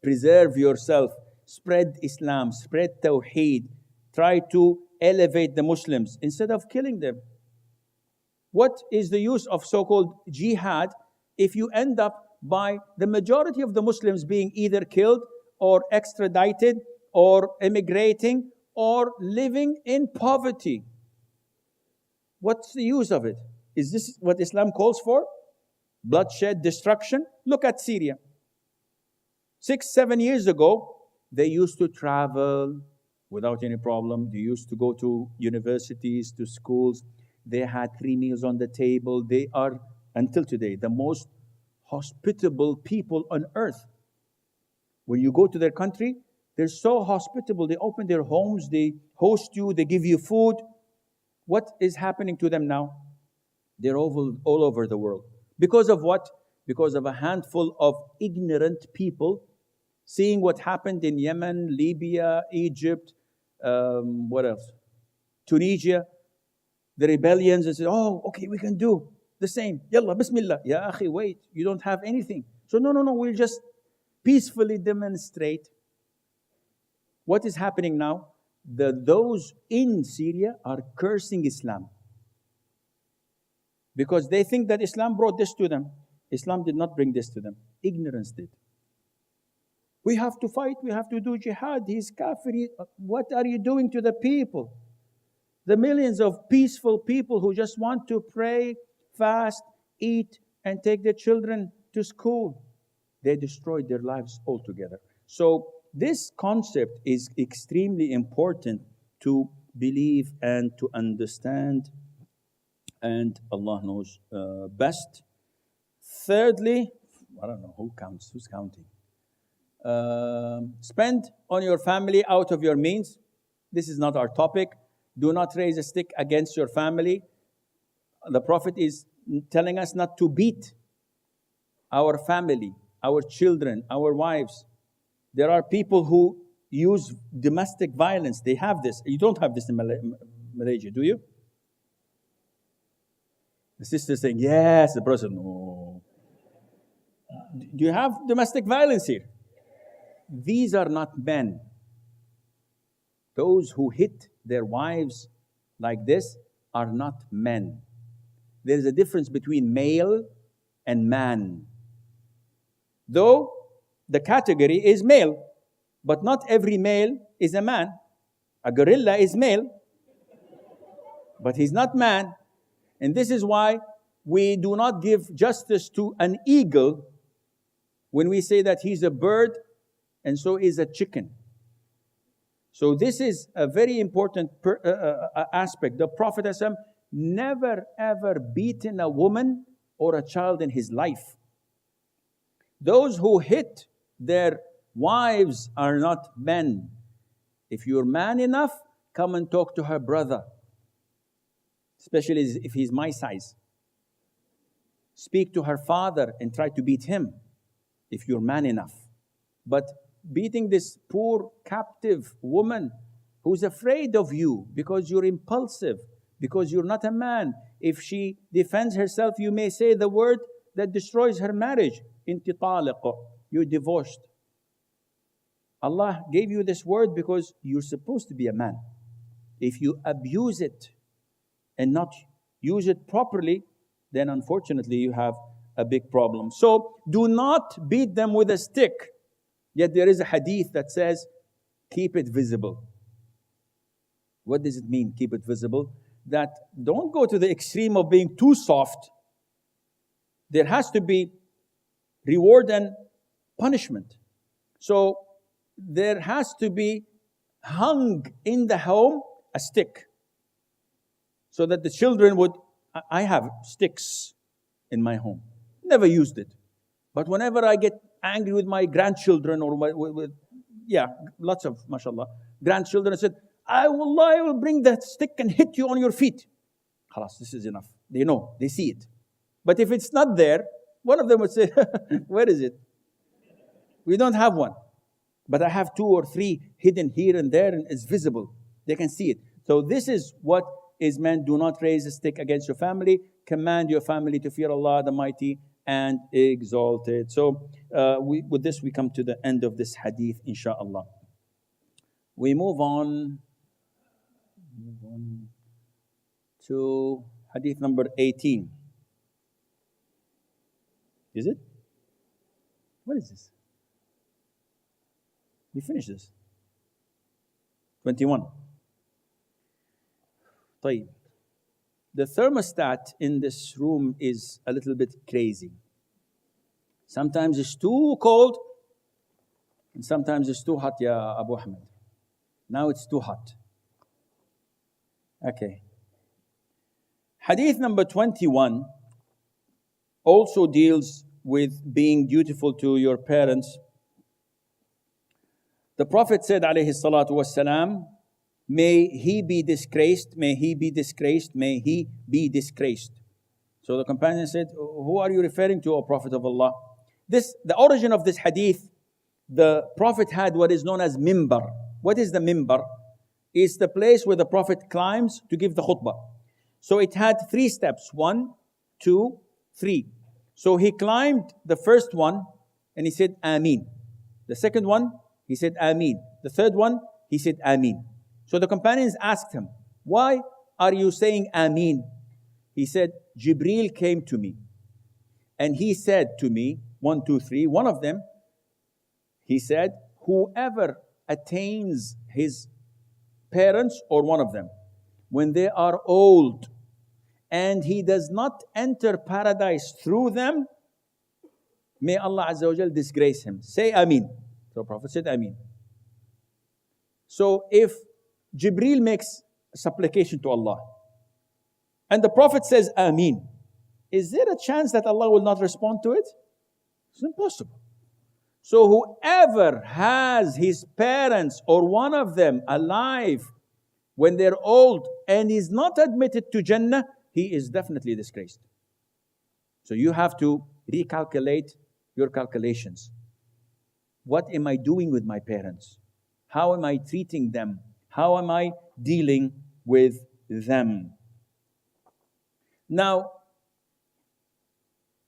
Preserve yourself. Spread Islam. Spread Tawheed. Try to elevate the Muslims instead of killing them. What is the use of so-called jihad if you end up by the majority of the Muslims being either killed or extradited or immigrating or living in poverty? What's the use of it? Is this what Islam calls for? Bloodshed, destruction? Look at Syria. 6-7 years ago, they used to travel without any problem. They used to go to universities, to schools. They had 3 meals on the table. They are, until today, the most hospitable people on earth. When you go to their country, they're so hospitable. They open their homes, they host you, they give you food. What is happening to them now? They're all over the world. Because of what? Because of a handful of ignorant people seeing what happened in Yemen, Libya, Egypt, what else? Tunisia. The rebellions, and say, oh, okay, we can do the same. Yalla, bismillah. Ya akhi, wait, you don't have anything. So no, we'll just peacefully demonstrate. What is happening now? Those in Syria are cursing Islam, because they think that Islam brought this to them. Islam did not bring this to them. Ignorance did. We have to fight. We have to do jihad. He's kafir. What are you doing to the people? The millions of peaceful people who just want to pray, fast, eat, and take their children to school. They destroyed their lives altogether. So this concept is extremely important to believe and to understand. And Allah knows best. Thirdly, I don't know who's counting. Spend on your family out of your means. This is not our topic. Do not raise a stick against your family. The Prophet is telling us not to beat our family, our children, our wives. There are people who use domestic violence. They have this. You don't have this in Malaysia, do you? The sister saying, yes. The brother, no. Do you have domestic violence here? These are not men. Those who hit their wives like this are not men. There is a difference between male and man. Though the category is male, but not every male is a man. A gorilla is male, but he's not man. And this is why we do not give justice to an eagle when we say that he's a bird and so is a chicken. So this is a very important aspect. The Prophet ﷺ never ever beaten a woman or a child in his life. Those who hit their wives are not men. If you're man enough, come and talk to her brother, especially if he's my size. Speak to her father and try to beat him if you're man enough. But beating this poor captive woman who's afraid of you because you're impulsive, because you're not a man. If she defends herself, you may say the word that destroys her marriage. Inti taliqa, you're divorced. Allah gave you this word because you're supposed to be a man. If you abuse it and not use it properly, then unfortunately you have a big problem. So do not beat them with a stick. Yet there is a hadith that says, keep it visible. What does it mean, keep it visible? That don't go to the extreme of being too soft. There has to be reward and punishment. So there has to be hung in the home a stick, so that the children would, I have sticks in my home. Never used it. But whenever I get angry with my grandchildren or lots of, mashallah, grandchildren, I said, I will bring that stick and hit you on your feet. Khalas, this is enough. They know, they see it. But if it's not there, one of them would say, where is it? We don't have one. But I have 2 or 3 hidden here and there, and it's visible. They can see it. So this is what is meant. Do not raise a stick against your family. Command your family to fear Allah the Mighty and Exalted. So with this we come to the end of this hadith, inshaAllah. We move on to hadith number 18. Is it? What is this? We finished this. 21. طيب. The thermostat in this room is a little bit crazy. Sometimes it's too cold, and sometimes it's too hot, ya Abu Ahmed. Now it's too hot. Okay. Hadith number 21 also deals with being dutiful to your parents. The Prophet said, alayhi salatu wasalam, may he be disgraced, may he be disgraced, may he be disgraced. So the companion said, who are you referring to, O Prophet of Allah? The origin of this hadith, the Prophet had what is known as mimbar. What is the mimbar? It's the place where the Prophet climbs to give the khutbah. So it had 3 steps, 1, 2, 3. So he climbed the first one and he said, Ameen. The second one, he said, Ameen. The third one, he said, Ameen. So the companions asked him, why are you saying Ameen? He said, Jibreel came to me and he said to me, 1, 2, 3, one of them, he said, whoever attains his parents or one of them, when they are old, and he does not enter paradise through them, may Allah Azza wa Jal disgrace him. Say Ameen. So the Prophet said Ameen. So if Jibreel makes a supplication to Allah, and the Prophet says Ameen, is there a chance that Allah will not respond to it? It's impossible. So whoever has his parents or one of them alive when they're old and is not admitted to Jannah, he is definitely disgraced. So you have to recalculate your calculations. What am I doing with my parents? How am I treating them? How am I dealing with them? Now,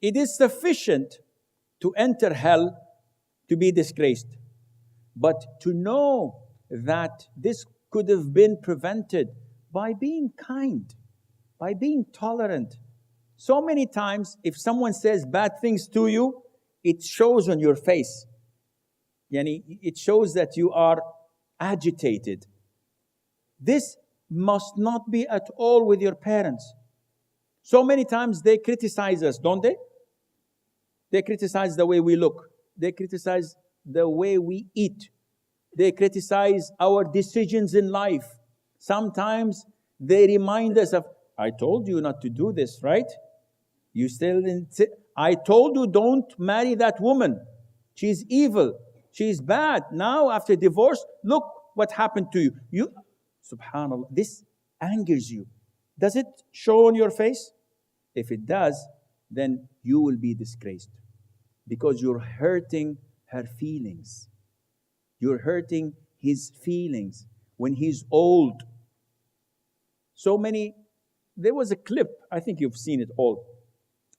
it is sufficient to enter hell to be disgraced. But to know that this could have been prevented by being kind, by being tolerant. So many times, if someone says bad things to you, it shows on your face. It shows that you are agitated. This must not be at all with your parents. So many times they criticize us, don't they? They criticize the way we look. They criticize the way we eat. They criticize our decisions in life. Sometimes they remind us of, I told you not to do this, right? You still didn't. I told you don't marry that woman. She's evil. She's bad. Now after divorce, look what happened to you. Subhanallah, this angers you. Does it show on your face? If it does, then you will be disgraced. Because you're hurting her feelings. You're hurting his feelings when he's old. There was a clip, I think you've seen it all.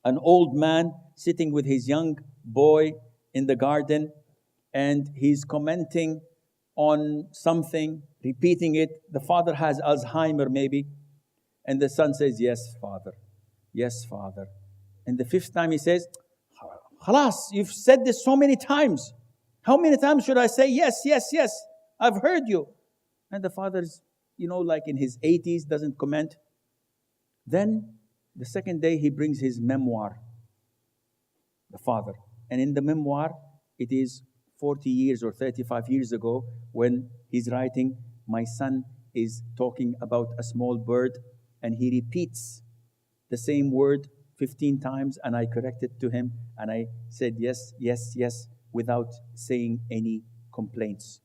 An old man sitting with his young boy in the garden, and he's commenting on something, repeating it. The father has Alzheimer maybe, and the son says, yes, father. Yes, father. And the fifth time he says, Khalas, you've said this so many times. How many times should I say yes, yes, yes? I've heard you. And the father's, like in his 80s, doesn't comment. Then the second day he brings his memoir, the father. And in the memoir, it is 40 years or 35 years ago when he's writing, my son is talking about a small bird and he repeats the same word 15 times, and I corrected to him and I said yes, yes, yes, without saying any complaints.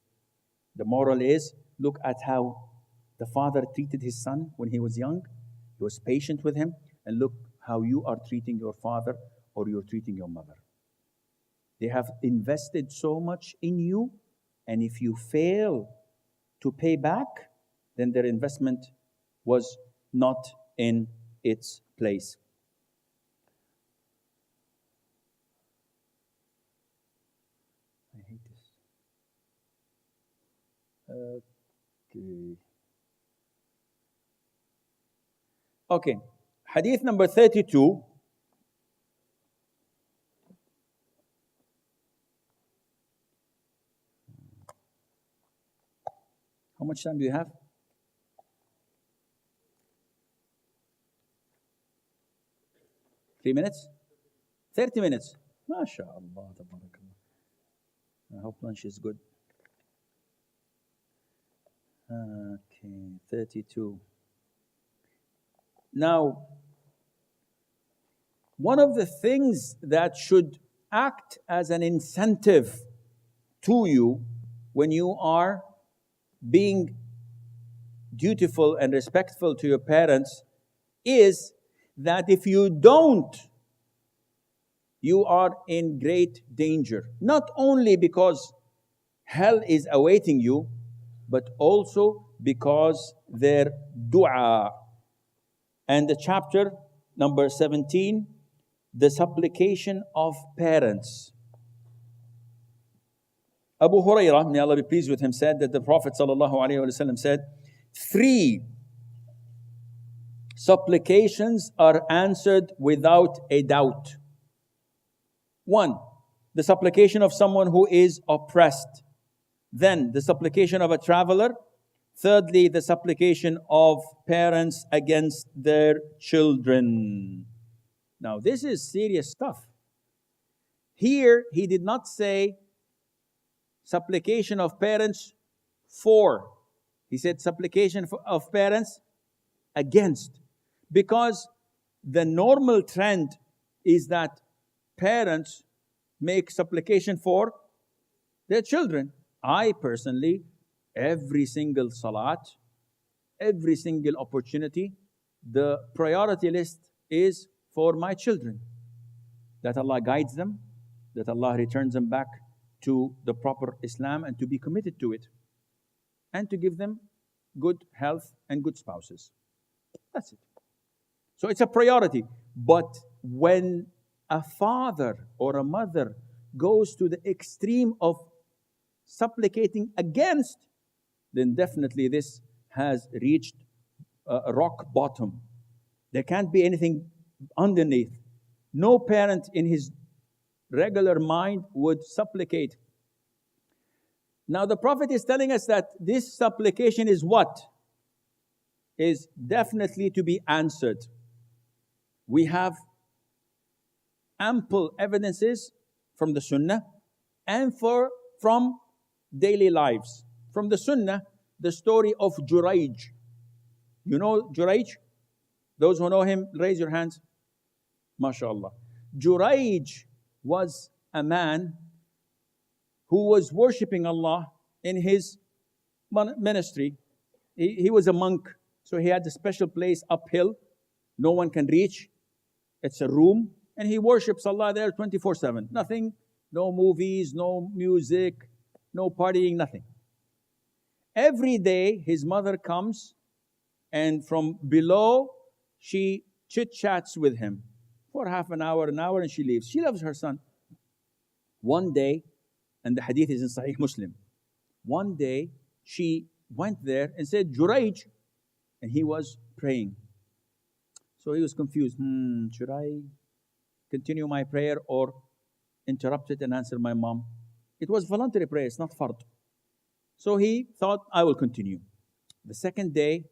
The moral is, look at how the father treated his son when he was young. He was patient with him, and look how you are treating your father or you're treating your mother. They have invested so much in you, and if you fail to pay back, then their investment was not in its place. I hate this. Okay. Hadith number 32. How much time do you have? 3 minutes? 30 minutes? MashaAllah, tabarakallah. I hope lunch is good. Okay, 32. Now, one of the things that should act as an incentive to you when you are being dutiful and respectful to your parents is that if you don't, you are in great danger. Not only because hell is awaiting you, but also because their dua. And the chapter number 17, the supplication of parents. Abu Hurairah, may Allah be pleased with him, said that the Prophet ﷺ said, 3 supplications are answered without a doubt. 1, the supplication of someone who is oppressed. Then the supplication of a traveler. Thirdly, the supplication of parents against their children. Now, this is serious stuff. Here, he did not say supplication of parents for. He said supplication of parents against. Because the normal trend is that parents make supplication for their children. I personally, every single salat, every single opportunity, the priority list is for my children. That Allah guides them, that Allah returns them back to the proper Islam and to be committed to it, and to give them good health and good spouses. That's it. So it's a priority. But when a father or a mother goes to the extreme of supplicating against, then definitely this has reached a rock bottom. There can't be anything underneath. No parent in his regular mind would supplicate. Now the Prophet is telling us that this supplication is what? Is definitely to be answered. We have ample evidences from the Sunnah and from daily lives. From the Sunnah, the story of Jurayj. You know Jurayj? Those who know him, raise your hands. MashaAllah. Jurayj was a man who was worshipping Allah in his ministry. He was a monk, so he had a special place uphill. No one can reach. It's a room, and he worships Allah there 24/7. Nothing, no movies, no music, no partying, nothing. Every day his mother comes, and from below she chit-chats with him for half an hour, and she leaves. She loves her son. One day, and the hadith is in Sahih Muslim, one day she went there and said, Jurayj, and he was praying. So he was confused. Should I continue my prayer or interrupt it and answer my mom? It was voluntary prayer, it's not fard. So he thought, I will continue. The second day,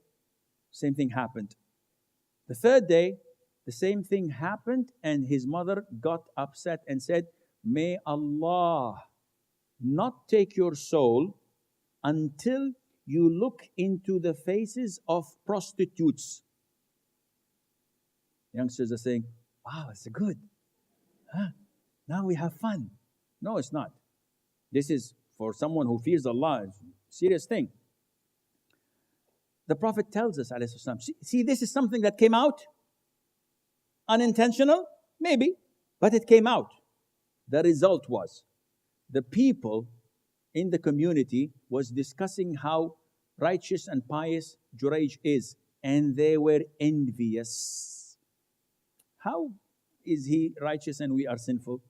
same thing happened. The third day, the same thing happened, and his mother got upset and said, may Allah not take your soul until you look into the faces of prostitutes. Youngsters are saying, wow, it's good. Now we have fun. No, it's not. This is for someone who fears Allah, it's a serious thing. The Prophet tells us, alayhi salam, see, this is something that came out unintentional, maybe, but it came out. The result was, the people in the community was discussing how righteous and pious Jurayj is, and they were envious. How is he righteous and we are sinful?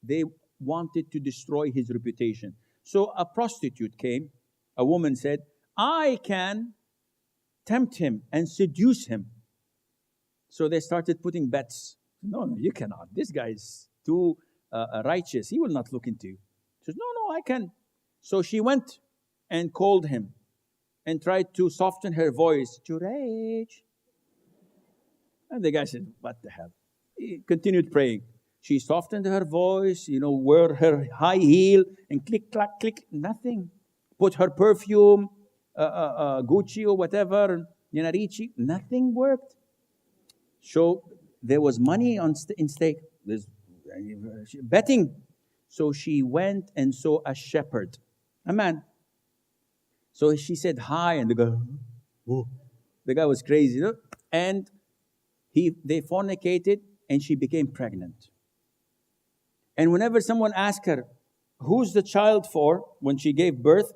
They wanted to destroy his reputation. So a prostitute came, a woman said, I can tempt him and seduce him. So they started putting bets. No, you cannot. This guy is too righteous. He will not look into you. She says, no, I can. So she went and called him and tried to soften her voice. Jurayj. And the guy said, what the hell? He continued praying. She softened her voice, wore her high heel and click, clack, click, nothing. Put her perfume, Gucci or whatever, Yanarichi, nothing worked. So there was money in stake. There's betting. So she went and saw a shepherd, a man. So she said hi, and the guy, whoa. The guy was crazy, and they fornicated, and she became pregnant. And whenever someone asked her, who's the child for, when she gave birth,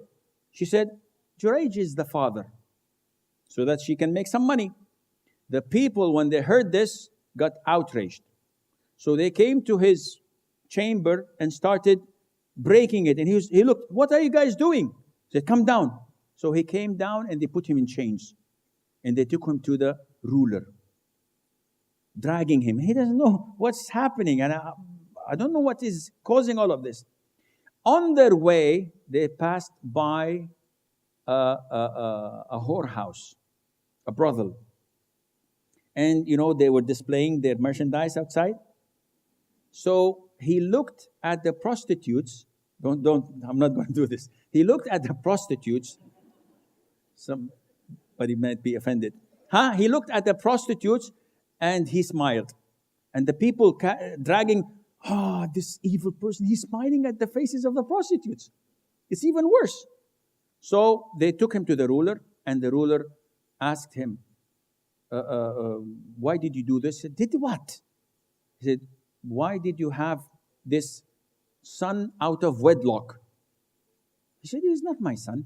she said, Jurayj is the father, so that she can make some money. The people, when they heard this, got outraged. So they came to his chamber and started breaking it. And he looked, what are you guys doing? He said, come down. So he came down and they put him in chains. And they took him to the ruler, dragging him. He doesn't know what's happening. And I don't know what is causing all of this. On their way, they passed by a whorehouse, a brothel. And, they were displaying their merchandise outside. So he looked at the prostitutes. I'm not going to do this. He looked at the prostitutes. Somebody might be offended. He looked at the prostitutes and he smiled. And the people dragging, this evil person, he's smiling at the faces of the prostitutes. It's even worse. So they took him to the ruler, and the ruler asked him, why did you do this? He said, did what? He said, why did you have this son out of wedlock? He said, he is not my son.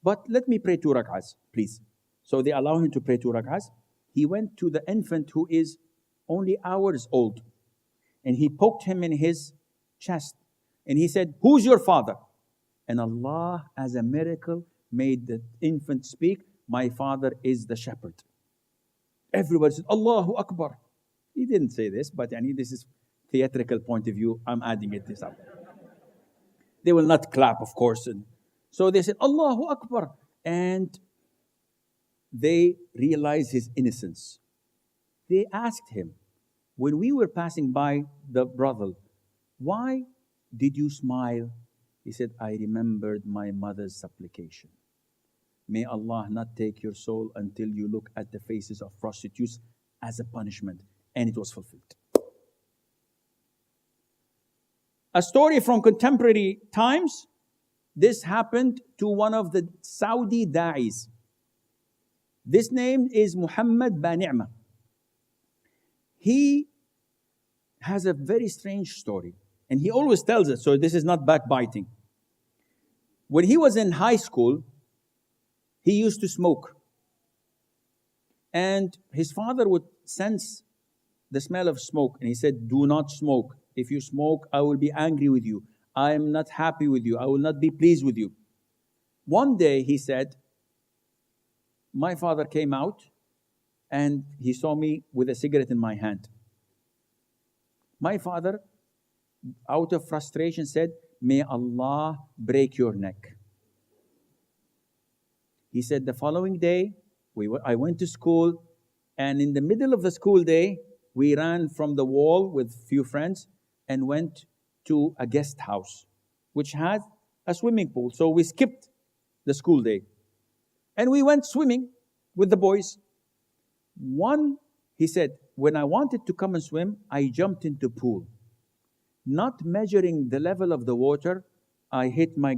But let me pray 2 rak'ahs, please. So they allow him to pray 2 rak'ahs. He went to the infant who is only hours old, and he poked him in his chest. And he said, who's your father? And Allah, as a miracle, made the infant speak, my father is the shepherd. Everybody said, Allahu Akbar. He didn't say this, but this is theatrical point of view. I'm adding this up. They will not clap, of course. And so they said, Allahu Akbar. And they realized his innocence. They asked him, when we were passing by the brothel, why did you smile? He said, I remembered my mother's supplication. May Allah not take your soul until you look at the faces of prostitutes as a punishment. And it was fulfilled. A story from contemporary times. This happened to one of the Saudi da'is. This name is Muhammad bin Ni'mah. He has a very strange story. And he always tells it, so this is not backbiting. When he was in high school, he used to smoke. And his father would sense the smell of smoke. And he said, do not smoke. If you smoke, I will be angry with you. I am not happy with you. I will not be pleased with you. One day, he said, my father came out and he saw me with a cigarette in my hand. My father, out of frustration, said, may Allah break your neck. He said, the following day, I went to school, and in the middle of the school day, we ran from the wall with few friends and went to a guest house, which had a swimming pool. So we skipped the school day. And we went swimming with the boys. He said, when I wanted to come and swim, I jumped into the pool. Not measuring the level of the water, I hit my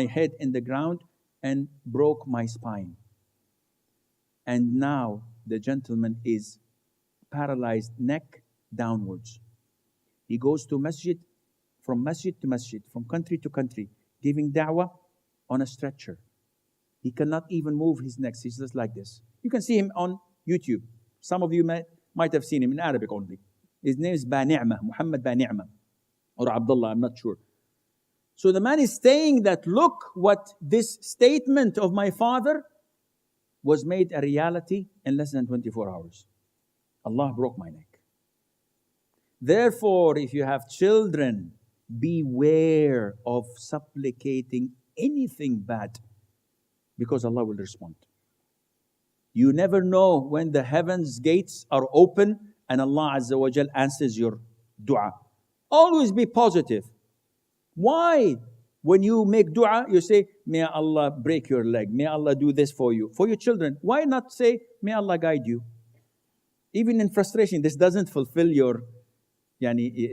head in the ground and broke my spine. And now the gentleman is paralyzed, neck downwards. He goes to masjid, from masjid to masjid, from country to country, giving da'wah on a stretcher. He cannot even move his neck. He's just like this. You can see him on YouTube. Some of you might have seen him in Arabic only. His name is bin Ni'mah, Muhammad bin Ni'mah, or Abdullah, I'm not sure. So the man is saying that, look what this statement of my father was made a reality in less than 24 hours. Allah broke my neck. Therefore, if you have children, beware of supplicating anything bad, because Allah will respond. You never know when the heavens gates are open and Allah Azza wa Jal answers your dua. Always be positive. Why? When you make dua, you say, may Allah break your leg. May Allah do this for you. For your children, why not say, may Allah guide you? Even in frustration, this doesn't fulfill your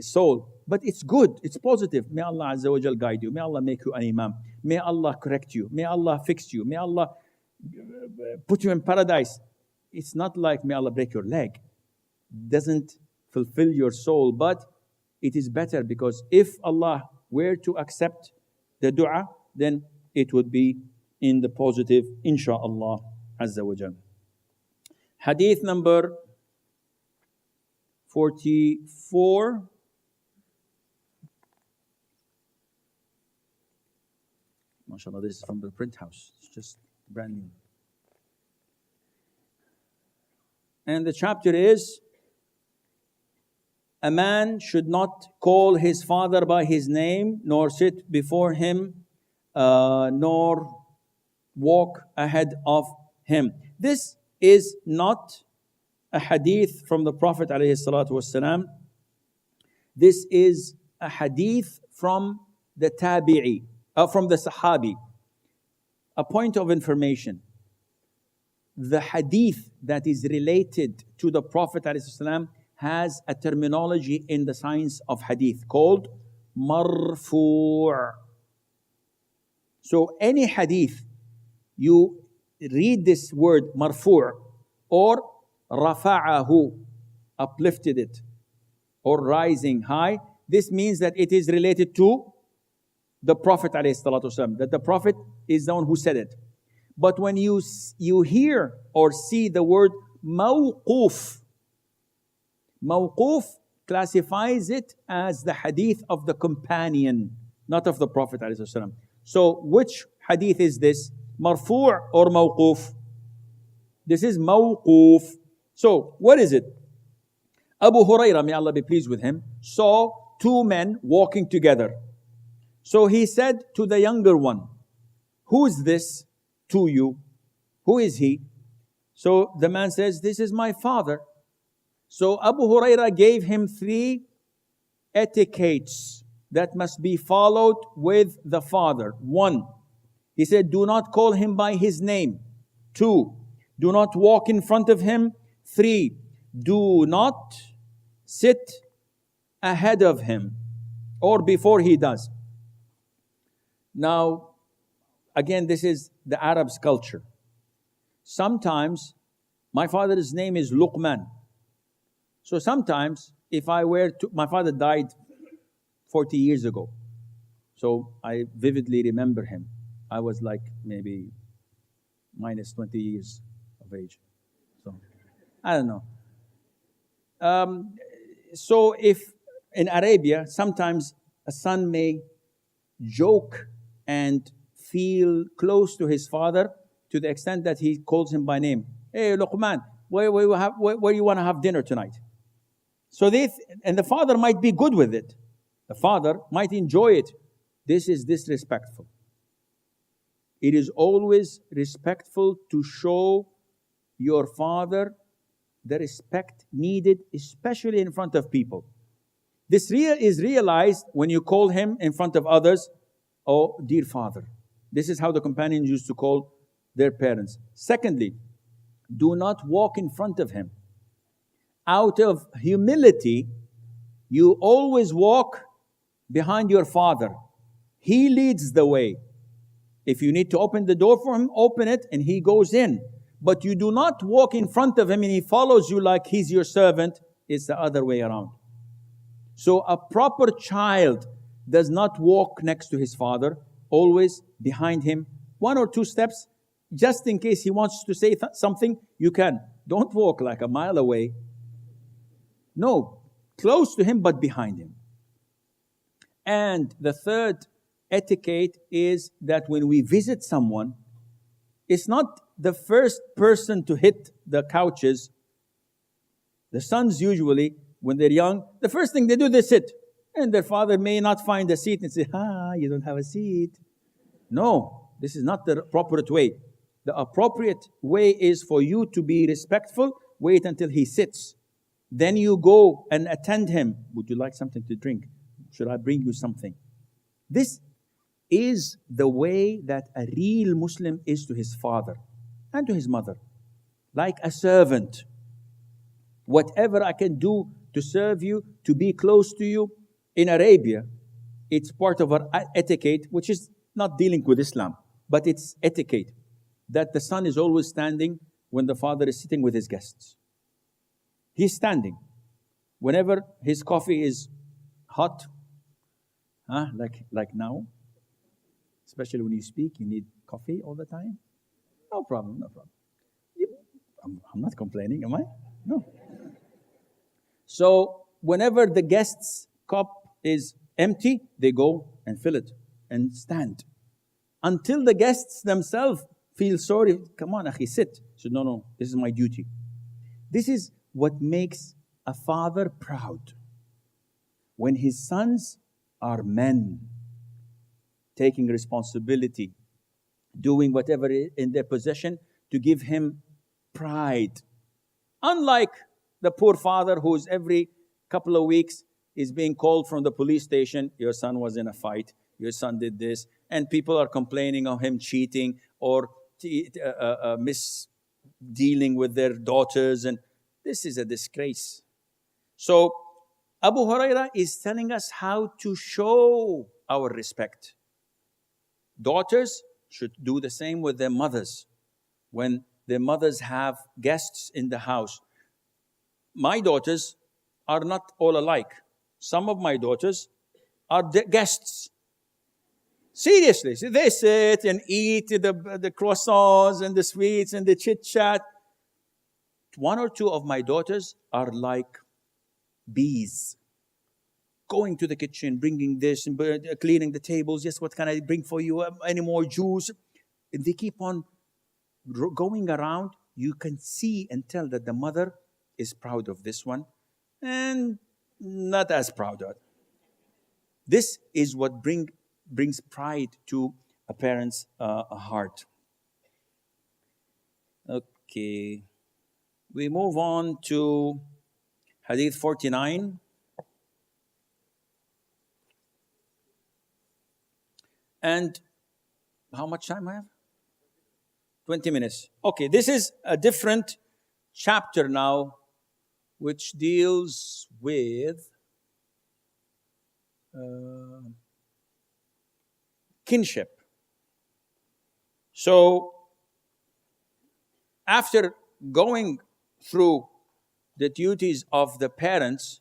soul. But it's good, it's positive. May Allah Azza wa Jal guide you. May Allah make you an imam. May Allah correct you. May Allah fix you. May Allah put you in paradise. It's not like may Allah break your leg. Doesn't fulfill your soul, but it is better, because if Allah were to accept the dua, then it would be in the positive, insha'Allah Azza wa Jal. Hadith number 44. MashaAllah, this is from the print house. It's just brand new. And the chapter is, a man should not call his father by his name, nor sit before him, nor walk ahead of him. This is not a hadith from the Prophet ﷺ. This is a hadith from the from the Sahabi. A point of information. the hadith that is related to the Prophet ﷺ has a terminology in the science of hadith called marfu'. So any hadith, you read this word marfu' or rafa'ahu, uplifted it, or rising high, this means that it is related to the Prophet ﷺ, that the Prophet is the one who said it. But when you hear or see the word mawquf, mawquf classifies it as the hadith of the companion, not of the Prophet ﷺ. So which hadith is this? Marfu' or mawquf? This is mawquf. So what is it? Abu Hurairah, may Allah be pleased with him, saw two men walking together. So he said to the younger one, "Who is this to you? Who is he?" So the man says, "This is my father." So Abu Hurairah gave him 3 etiquettes that must be followed with the father. 1, he said, do not call him by his name. 2, do not walk in front of him. 3, do not sit ahead of him or before he does. Now, again, this is the Arab's culture. Sometimes, my father's name is Luqman. So sometimes, if I were to, my father died 40 years ago. So I vividly remember him. I was like maybe minus 20 years of age. So, I don't know. So if in Arabia, sometimes a son may joke and feel close to his father to the extent that he calls him by name. "Hey, Luqman, where you want to have dinner tonight?" So and the father might be good with it. The father might enjoy it. This is disrespectful. It is always respectful to show your father the respect needed, especially in front of people. This is realized when you call him in front of others, "Oh, dear father." This is how the companions used to call their parents. Secondly, do not walk in front of him. Out of humility, you always walk behind your father. He leads the way. If you need to open the door for him, open it and he goes in. But you do not walk in front of him and he follows you like he's your servant. It's the other way around. So a proper child does not walk next to his father, always behind him, 1 or 2 steps, just in case he wants to say something, you can. Don't walk like a mile away. No, close to him but behind him. And the third etiquette is that when we visit someone, it's not the first person to hit the couches. The sons usually, when they're young, the first thing they do, they sit. And their father may not find a seat and say, "You don't have a seat." No, this is not the appropriate way. The appropriate way is for you to be respectful. Wait until he sits. Then you go and attend him. "Would you like something to drink? Should I bring you something?" This is the way that a real Muslim is to his father and to his mother. Like a servant. Whatever I can do to serve you, to be close to you. In Arabia, it's part of our etiquette, which is not dealing with Islam, but it's etiquette, that the son is always standing when the father is sitting with his guests. He's standing. Whenever his coffee is hot, like now, especially when you speak, you need coffee all the time. No problem, no problem. I'm not complaining, am I? No. So whenever the guest's cup is empty, they go and fill it and stand. Until the guests themselves feel sorry. "Come on, akhi, sit." So no, this is my duty. This is what makes a father proud. When his sons are men, taking responsibility, doing whatever in their possession to give him pride. Unlike the poor father who's every couple of weeks is being called from the police station, "Your son was in a fight, your son did this," and people are complaining of him cheating or dealing with their daughters, and this is a disgrace. So Abu Huraira is telling us how to show our respect. Daughters should do the same with their mothers. When their mothers have guests in the house. My daughters are not all alike. Some of my daughters are guests. Seriously, so they sit and eat the croissants and the sweets and the chit-chat. One or two of my daughters are like bees, going to the kitchen, bringing this, and cleaning the tables. Yes, what can I bring for you? Any more juice? And they keep on going around. You can see and tell that the mother is proud of this one and not as proud of it. This is what brings pride to a parent's heart. Okay. We move on to Hadith 49. And how much time I have? 20 minutes. Okay, this is a different chapter now, which deals with kinship. So, after going through the duties of the parents,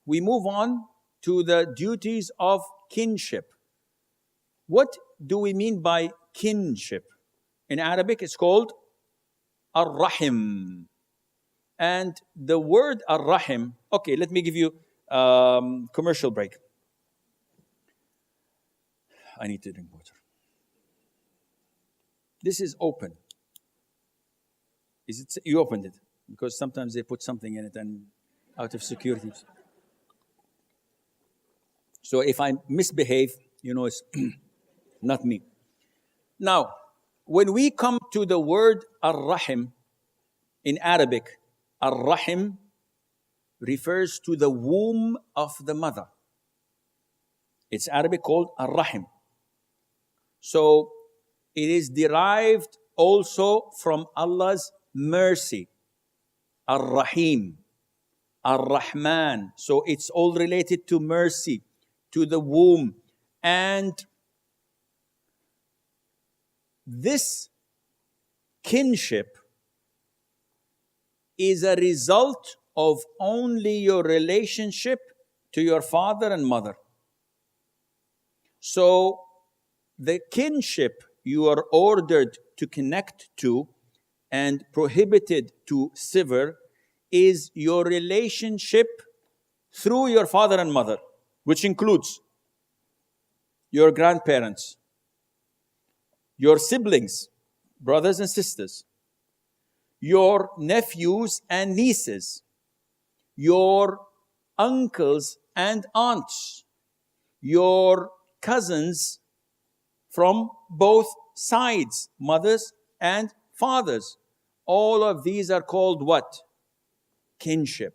we move on to the duties of kinship. What do we mean by kinship? In Arabic, it's called Ar-Rahim. And the word Ar-Rahim, okay, let me give you commercial break. I need to drink water. This is open. Is it? You opened it because sometimes they put something in it and out of security. So if I misbehave, you know it's not me. Now, when we come to the word Ar-Rahim in Arabic, Ar-Rahim refers to the womb of the mother. It's Arabic called Ar-Rahim. So it is derived also from Allah's mercy. Ar-Rahim, Ar-Rahman. So it's all related to mercy, to the womb. And this kinship is a result of only your relationship to your father and mother. So the kinship you are ordered to connect to and prohibited to sever is your relationship through your father and mother, which includes your grandparents, your siblings, brothers and sisters, your nephews and nieces, your uncles and aunts, your cousins from both sides, mothers and fathers. All of these are called what? Kinship.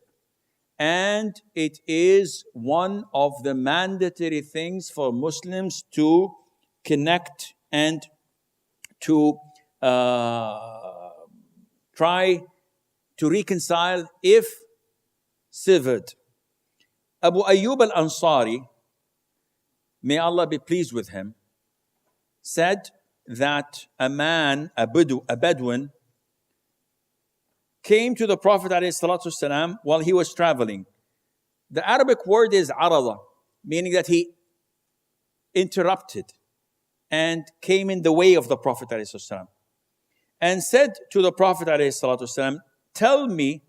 And it is one of the mandatory things for Muslims to connect and to try to reconcile if severed. Abu Ayyub al-Ansari, may Allah be pleased with him, said that a Bedouin, came to the Prophet ﷺ while he was traveling. The Arabic word is arada, meaning that he interrupted and came in the way of the Prophet ﷺ, and said to the Prophet ﷺ, tell me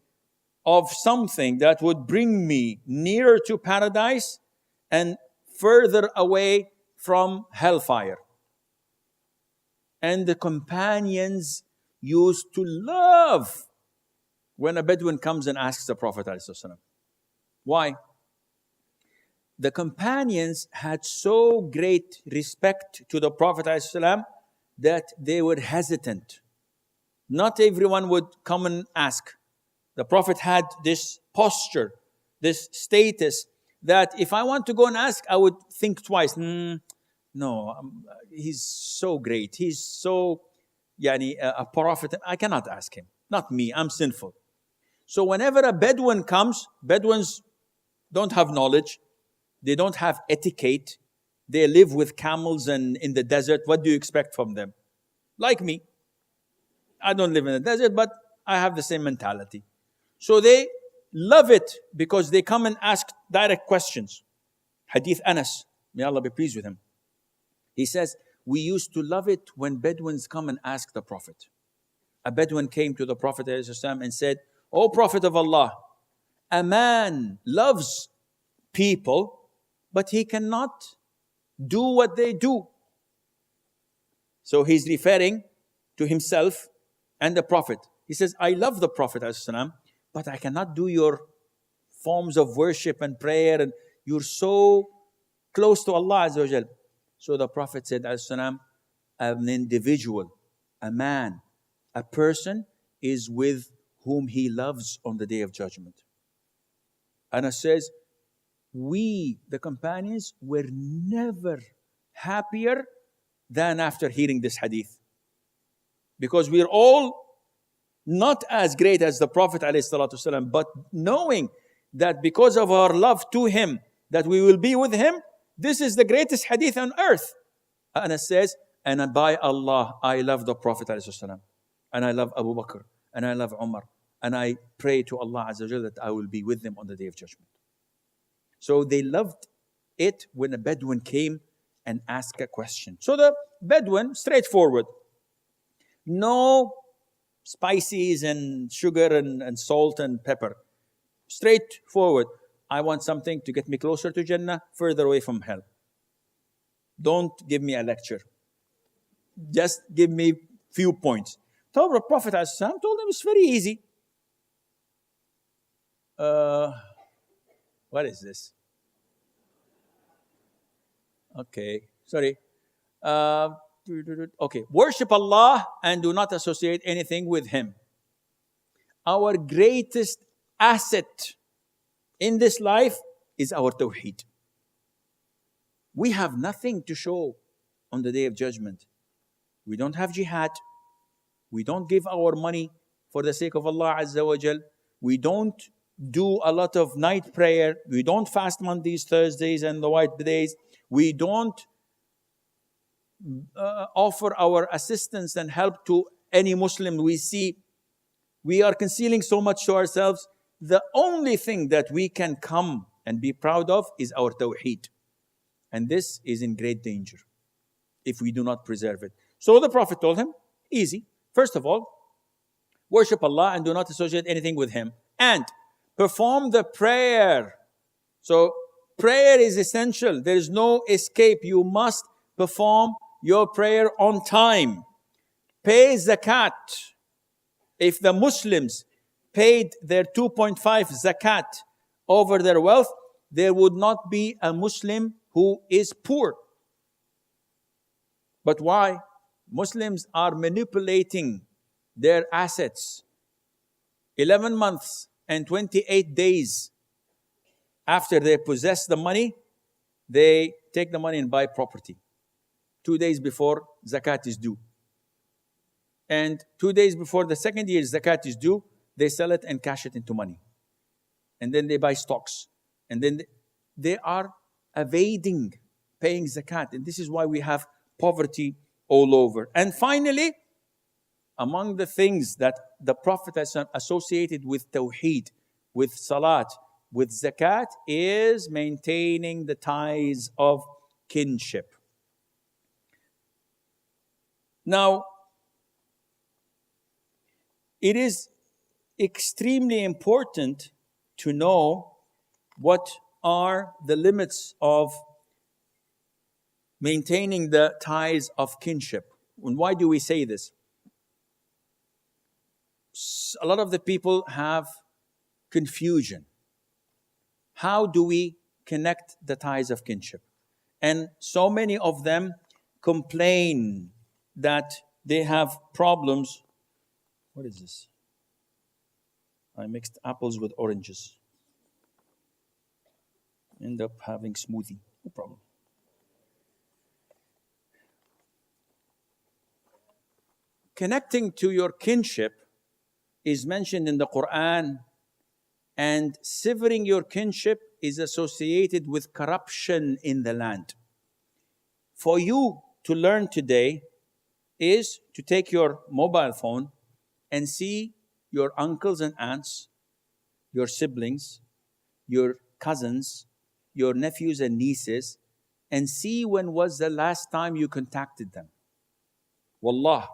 of something that would bring me nearer to paradise and further away from hellfire. And the companions used to love when a Bedouin comes and asks the Prophet ﷺ. Why? The companions had so great respect to the Prophet ﷺ that they were hesitant. Not everyone would come and ask. The Prophet had this posture, this status, that if I want to go and ask, I would think twice. No, he's so great. He's so a prophet, I cannot ask him. Not me, I'm sinful. So whenever a Bedouin comes, Bedouins don't have knowledge. They don't have etiquette. They live with camels and in the desert. What do you expect from them? Like me. I don't live in the desert, but I have the same mentality. So they love it because they come and ask direct questions. Hadith Anas, may Allah be pleased with him. He says, we used to love it when Bedouins come and ask the Prophet. A Bedouin came to the Prophet ﷺ and said, O Prophet of Allah, a man loves people, but he cannot do what they do. So he's referring to himself and the Prophet. He says, I love the Prophet ﷺ, but I cannot do your forms of worship and prayer, and you're so close to Allah Azza wa Jal. So the Prophet said, ﷺ, an individual, a man, a person is with whom he loves on the Day of Judgment. Anas says, we, the companions, were never happier than after hearing this hadith. Because we're all not as great as the Prophet ﷺ, but knowing that because of our love to him, that we will be with him, this is the greatest hadith on earth. Anas says, and by Allah, I love the Prophet ﷺ, and I love Abu Bakr, and I love Umar, and I pray to Allah Azza wa Jalla that I will be with them on the Day of Judgment. So they loved it when a Bedouin came and asked a question. So the Bedouin, straightforward. No spices and sugar and salt and pepper. Straightforward. I want something to get me closer to Jannah, further away from hell. Don't give me a lecture. Just give me few points. So the Prophet ﷺ told them it's very easy. What is this? Okay, sorry. Okay, worship Allah and do not associate anything with Him. Our greatest asset in this life is our tawheed. We have nothing to show on the Day of Judgment. We don't have jihad. We don't give our money for the sake of Allah Azza wa Jal. We don't do a lot of night prayer. We don't fast Mondays, Thursdays, and the white days. We don't offer our assistance and help to any Muslim we see. We are concealing so much to ourselves. The only thing that we can come and be proud of is our tawheed. And this is in great danger if we do not preserve it. So the Prophet told him, easy. First of all, worship Allah and do not associate anything with Him. And perform the prayer. So prayer is essential. There is no escape. You must perform your prayer on time. Pay zakat. If the Muslims paid their 2.5 zakat over their wealth, there would not be a Muslim who is poor. But why? Muslims are manipulating their assets. 11 months and 28 days after they possess the money, they take the money and buy property. 2 days before zakat is due. And 2 days before the second year's zakat is due, they sell it and cash it into money. And then they buy stocks. And then they are evading paying zakat. And this is why we have poverty all over. And finally, among the things that the Prophet associated with tawheed, with salat, with zakat, is maintaining the ties of kinship. Now, it is extremely important to know what are the limits of maintaining the ties of kinship. And why do we say this? A lot of the people have confusion. How do we connect the ties of kinship? And so many of them complain that they have problems. What is this? I mixed apples with oranges. End up having smoothie. No problem. connecting to your kinship is mentioned in the Quran, and severing your kinship is associated with corruption in the land. For you to learn today is to take your mobile phone and see your uncles and aunts, your siblings, your cousins, your nephews and nieces, and see when was the last time you contacted them. Wallah,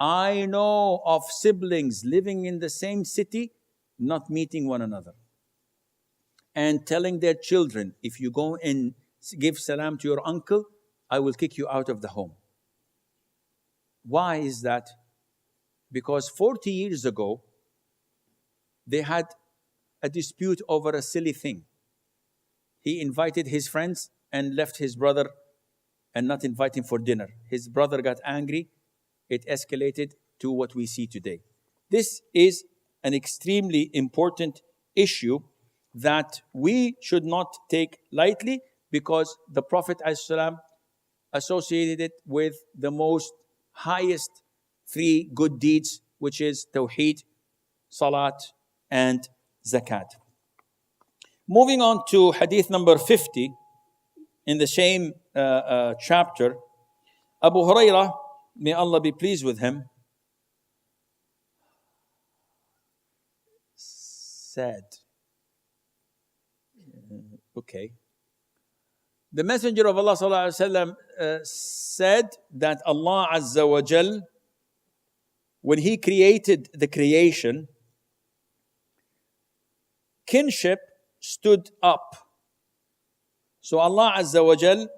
I know of siblings living in the same city, not meeting one another, and telling their children, if you go and give salam to your uncle, I will kick you out of the home. Why is that? Because 40 years ago, they had a dispute over a silly thing. He invited his friends and left his brother and not invite him for dinner. His brother got angry. It escalated to what we see today. This is an extremely important issue that we should not take lightly, because the Prophet ﷺ associated it with the most highest three good deeds, which is Tawheed, Salat, and Zakat. Moving on to Hadith number 50 in the same chapter, Abu Hurairah, may Allah be pleased with him, said, the Messenger of Allah sallallahu alaihi wasallam said that Allah Azza wa Jal, when He created the creation, kinship stood up. So Allah Azza wa Jal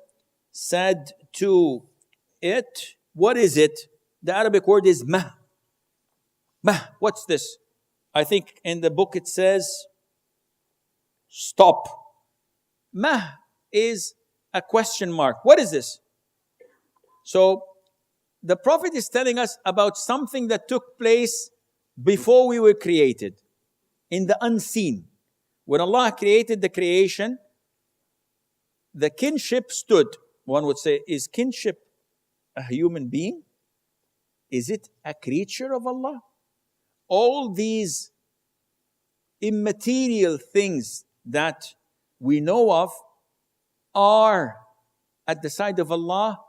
said to it, what is it? The Arabic word is mah. Mah, what's this? I think in the book it says, stop. Mah is a question mark. What is this? So the Prophet is telling us about something that took place before we were created, in the unseen. When Allah created the creation, the kinship stood. One would say, is kinship a human being? Is it a creature of Allah? All these immaterial things that we know of are, at the side of Allah,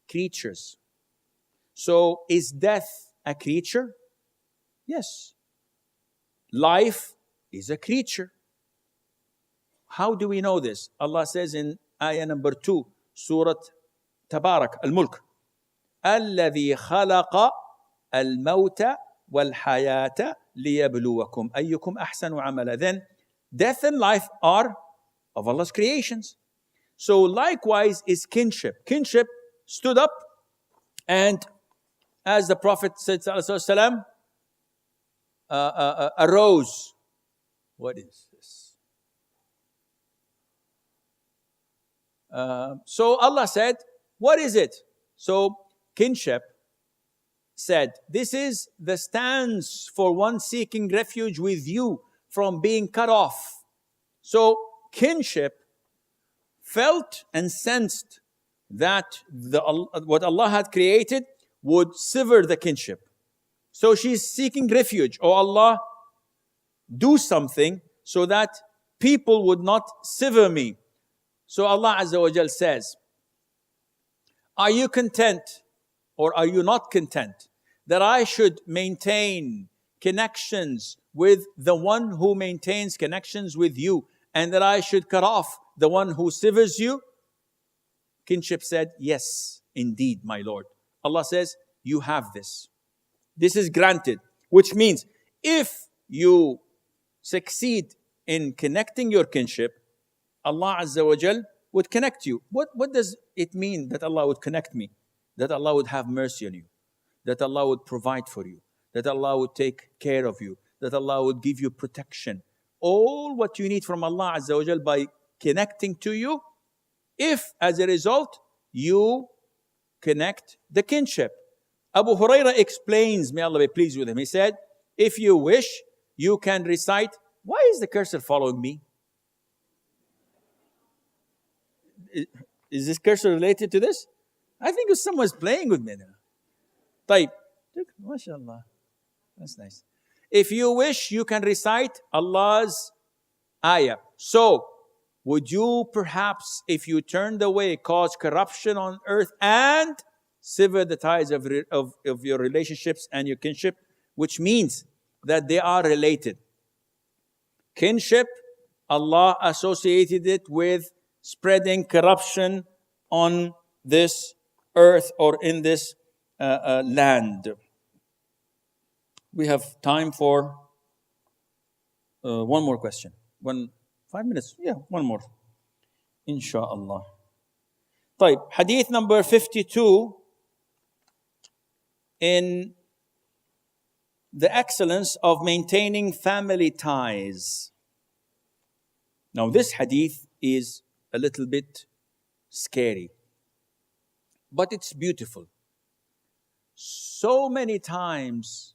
creatures. So is death a creature? Yes. Life is a creature. How do we know this? Allah says in ayah number 2, Surah Tabarak, Al-Mulk, الذي خلق الموت والحياة ليبلوكم أيكم أحسن عملا. Then death and life are of Allah's creations. So likewise is kinship. Kinship stood up, and as the Prophet said, sallallahu arose. What is this? So Allah said, what is it? So kinship said, this is the stance for one seeking refuge with you from being cut off. So kinship felt and sensed that what Allah had created would sever the kinship. So she's seeking refuge. Oh Allah, do something so that people would not sever me. So Allah Azza wa Jal says, are you content or are you not content that I should maintain connections with the one who maintains connections with you, and that I should cut off the one who severs you? Kinship said, yes, indeed, my Lord. Allah says, you have this. This is granted, which means if you succeed in connecting your kinship, Allah Azza wa Jal would connect you. What does it mean that Allah would connect me? That Allah would have mercy on you, that Allah would provide for you, that Allah would take care of you, that Allah would give you protection. All what you need from Allah Azza wa Jal by connecting to you, if as a result you connect the kinship. Abu Hurairah explains, may Allah be pleased with him, he said, if you wish, you can recite, why is the cursor following me? Is this cursor related to this? I think someone's playing with me now. طيب, MashaAllah. That's nice. If you wish, you can recite Allah's ayah. So, would you perhaps, if you turned away, cause corruption on earth and sever the ties of your relationships and your kinship? Which means that they are related. Kinship, Allah associated it with spreading corruption on this earth or in this land. We have time for one more question. 5 minutes? Yeah, one more. Insha'Allah. طيب, hadith number 52 in the excellence of maintaining family ties. Now, this hadith is a little bit scary, but it's beautiful. So many times,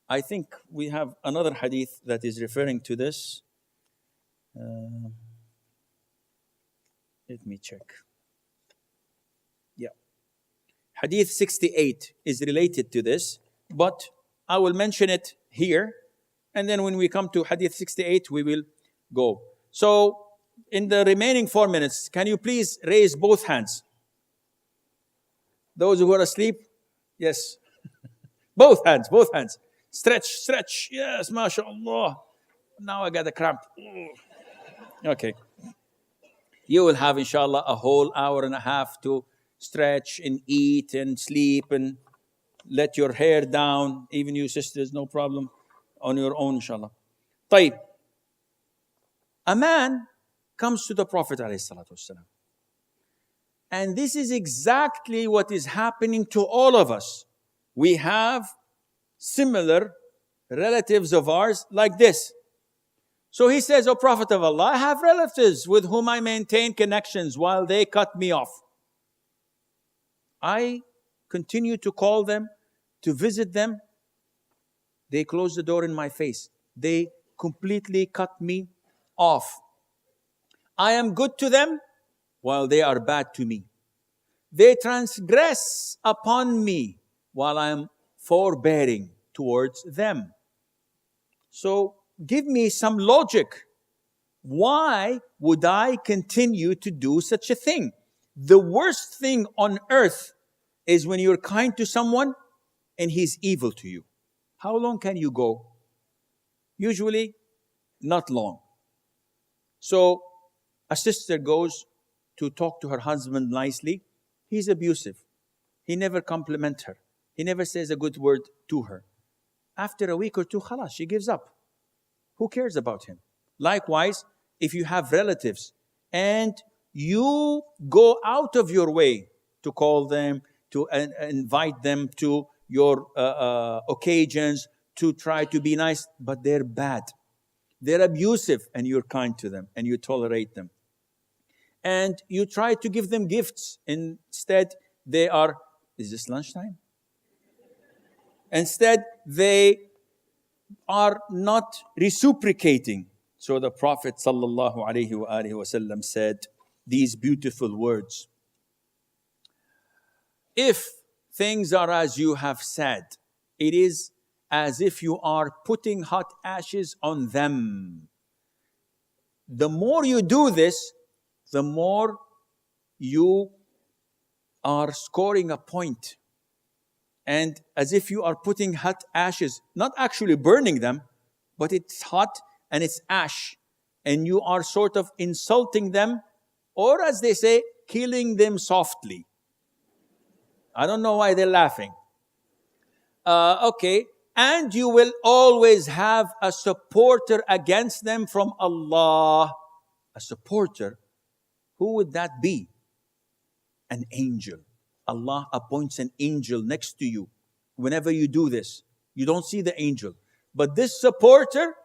I think we have another hadith that is referring to this. Let me check. Yeah. Hadith 68 is related to this, but I will mention it here, and then when we come to Hadith 68, we will go. So, in the remaining 4 minutes, can you please raise both hands? Those who are asleep, yes. Both hands. Stretch. Yes, mashallah. Now I got a cramp. Okay. You will have, inshallah, a whole hour and a half to stretch and eat and sleep and let your hair down. Even you sisters, no problem. On your own, inshallah. طيب. A man comes to the Prophet ﷺ. And this is exactly what is happening to all of us. We have similar relatives of ours like this. So he says, O Prophet of Allah, I have relatives with whom I maintain connections while they cut me off. I continue to call them, to visit them. They close the door in my face. They completely cut me off. I am good to them while they are bad to me. They transgress upon me while I am forbearing towards them. So give me some logic. Why would I continue to do such a thing? The worst thing on earth is when you're kind to someone and he's evil to you. How long can you go? Usually, not long. So, a sister goes to talk to her husband nicely. He's abusive. He never compliments her. He never says a good word to her. After a week or two, khalas, she gives up. Who cares about him? Likewise, if you have relatives and you go out of your way to call them, to invite them to your occasions, to try to be nice, but they're bad. They're abusive, and you're kind to them, and you tolerate them. And you try to give them gifts. Instead, they are, is this lunchtime? Instead, they are not reciprocating. So the Prophet ﷺ said these beautiful words. If things are as you have said, it is as if you are putting hot ashes on them. The more you do this, the more you are scoring a point. And as if you are putting hot ashes, not actually burning them, but it's hot and it's ash. And you are sort of insulting them, or as they say, killing them softly. I don't know why they're laughing. Okay. And you will always have a supporter against them from Allah. A supporter? Who would that be? An angel. Allah appoints an angel next to you. Whenever you do this, you don't see the angel. But this supporter,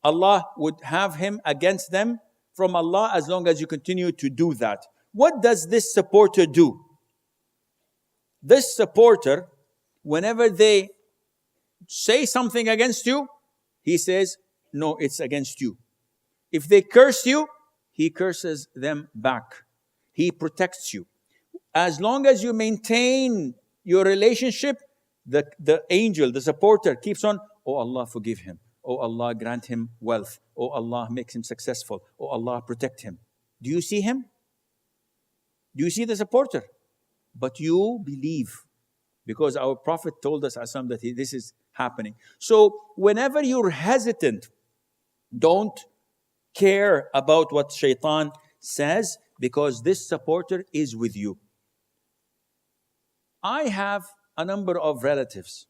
Allah would have him against them from Allah as long as you continue to do that. What does this supporter do? This supporter, whenever they say something against you, he says, no, it's against you. If they curse you, he curses them back. He protects you. As long as you maintain your relationship, the angel, the supporter keeps on, oh Allah, forgive him. Oh Allah, grant him wealth. Oh Allah, make him successful. Oh Allah, protect him. Do you see him? Do you see the supporter? But you believe, because our Prophet told us that this is happening. So whenever you're hesitant, don't care about what shaitan says, because this supporter is with you. I have a number of relatives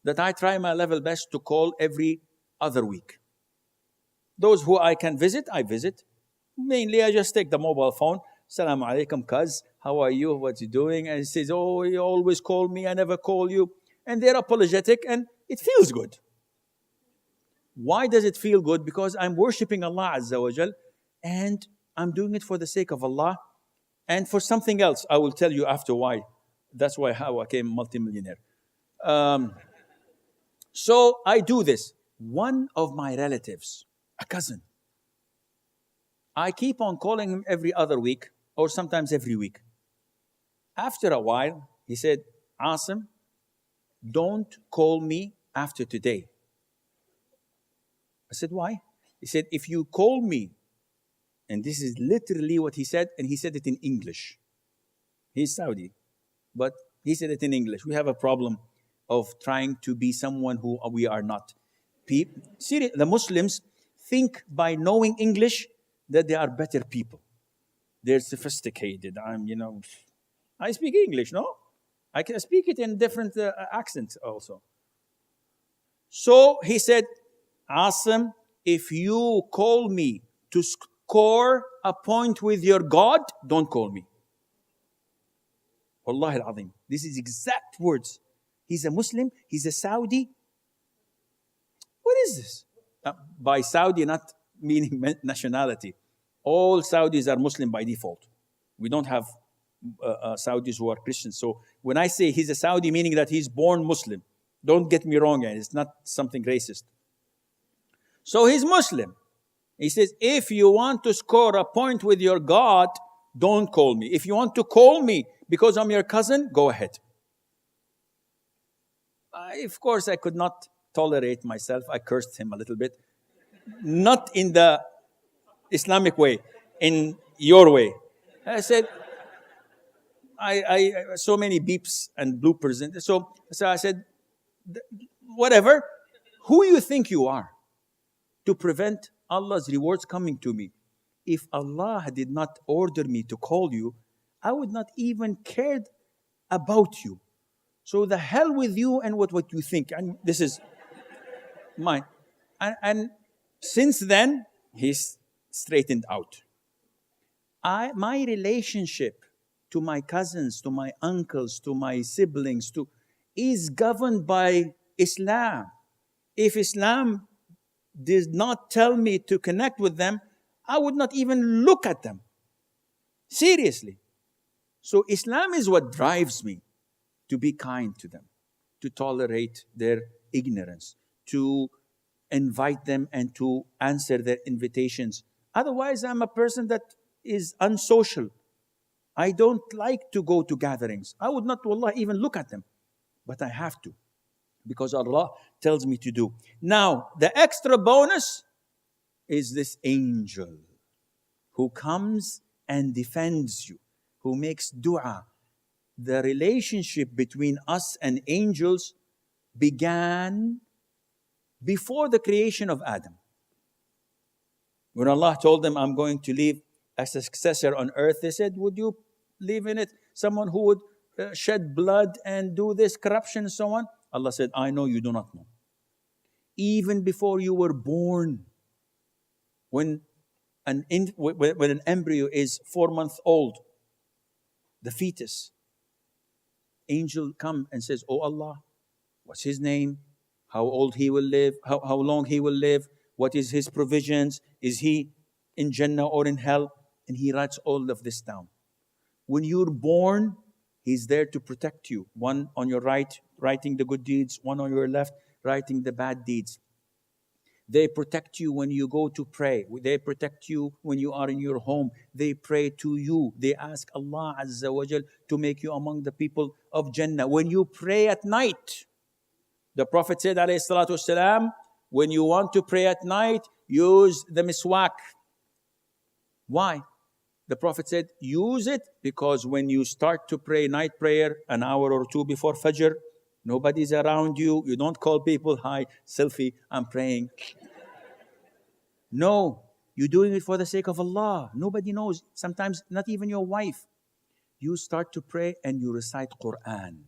that I try my level best to call every other week. Those who I can visit, I visit. Mainly, I just take the mobile phone. Sallallahu'alaihi, cuz, how are you? What you doing? And he says, oh, you always call me. I never call you. And they're apologetic, and it feels good. Why does it feel good? Because I'm worshiping Allah Azza wa Jal, and I'm doing it for the sake of Allah and for something else. I will tell you after why. That's how I became multimillionaire. So I do this. One of my relatives, a cousin, I keep on calling him every other week or sometimes every week. After a while, he said, Asim, don't call me after today. I said, why? He said, if you call me, and this is literally what he said, and he said it in English. He's Saudi, but he said it in English. We have a problem of trying to be someone who we are not. The Muslims think by knowing English that they are better people. They're sophisticated. I speak English, no? I can speak it in different accents also. So he said, Asim, if you call me to score a point with your God, don't call me. Wallahi al-Azim. This is exact words. He's a Muslim. He's a Saudi. What is this? By Saudi, not meaning nationality. All Saudis are Muslim by default. We don't have Saudis who are Christians. So when I say he's a Saudi, meaning that he's born Muslim. Don't get me wrong, it's not something racist. So he's Muslim. He says, if you want to score a point with your God, don't call me. If you want to call me because I'm your cousin, go ahead. Of course, I could not tolerate myself. I cursed him a little bit. Not in the Islamic way, in your way. I said, I so many beeps and bloopers. And so I said, whatever, who you think you are to prevent Allah's rewards coming to me? If Allah did not order me to call you, I would not even care about you. So the hell with you and what you think. And this is mine. And since then, he's straightened out. My relationship to my cousins, to my uncles, to my siblings, is governed by Islam. If Islam did not tell me to connect with them, I would not even look at them. Seriously. So Islam is what drives me to be kind to them, to tolerate their ignorance, to invite them and to answer their invitations. Otherwise, I'm a person that is unsocial. I don't like to go to gatherings. I would not, wallah, even look at them. But I have to, because Allah tells me to do. Now, the extra bonus is this angel who comes and defends you, who makes dua. The relationship between us and angels began before the creation of Adam. When Allah told them, I'm going to leave a successor on earth, they said, would you leave in it someone who would shed blood and do this corruption and so on? Allah said, I know you do not know. Even before you were born, when an embryo is 4 months old, the fetus, angel come and says, oh Allah, what's his name? How old he will live? How long he will live? What is his provisions? Is he in Jannah or in hell? And he writes all of this down. When you're born, he's there to protect you. One on your right, writing the good deeds. One on your left, writing the bad deeds. They protect you when you go to pray. They protect you when you are in your home. They pray to you. They ask Allah Azza wa Jal to make you among the people of Jannah. When you pray at night, The Prophet said, alayhi salatu wasalam, when you want to pray at night, use the miswak. Why? The Prophet said, use it because when you start to pray night prayer an hour or two before Fajr, nobody's around you. You don't call people, hi, selfie, I'm praying. No, you're doing it for the sake of Allah. Nobody knows. Sometimes not even your wife. You start to pray and you recite Quran.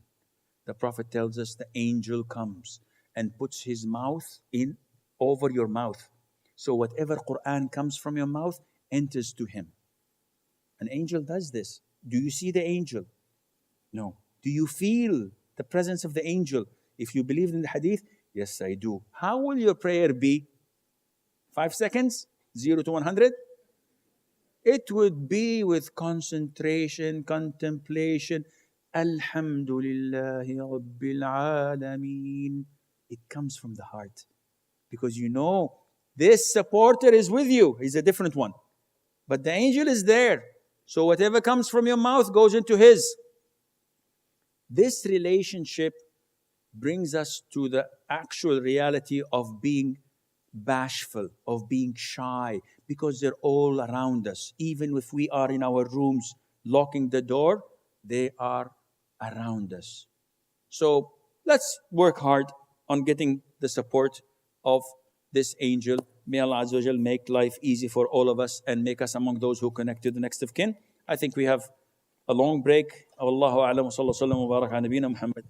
The Prophet tells us the angel comes and puts his mouth in over your mouth. So whatever Quran comes from your mouth enters to him. An angel does this. Do you see the angel? No. Do you feel the presence of the angel? If you believe in the hadith, yes, I do. How will your prayer be? 5 seconds? 0 to 100? It would be with concentration, contemplation. Alhamdulillahi Rabbil Alameen. It comes from the heart. Because you know, this supporter is with you. He's a different one. But the angel is there. So whatever comes from your mouth goes into his. This relationship brings us to the actual reality of being bashful, of being shy, because they're all around us. Even if we are in our rooms locking the door, they are around us. So let's work hard on getting the support of this angel. May Allah Azza wa Jal make life easy for all of us and make us among those who connect to the next of kin. I think we have a long break. Wallahu a'lam wa sallallahu wa barak ala nabiyyina Muhammad.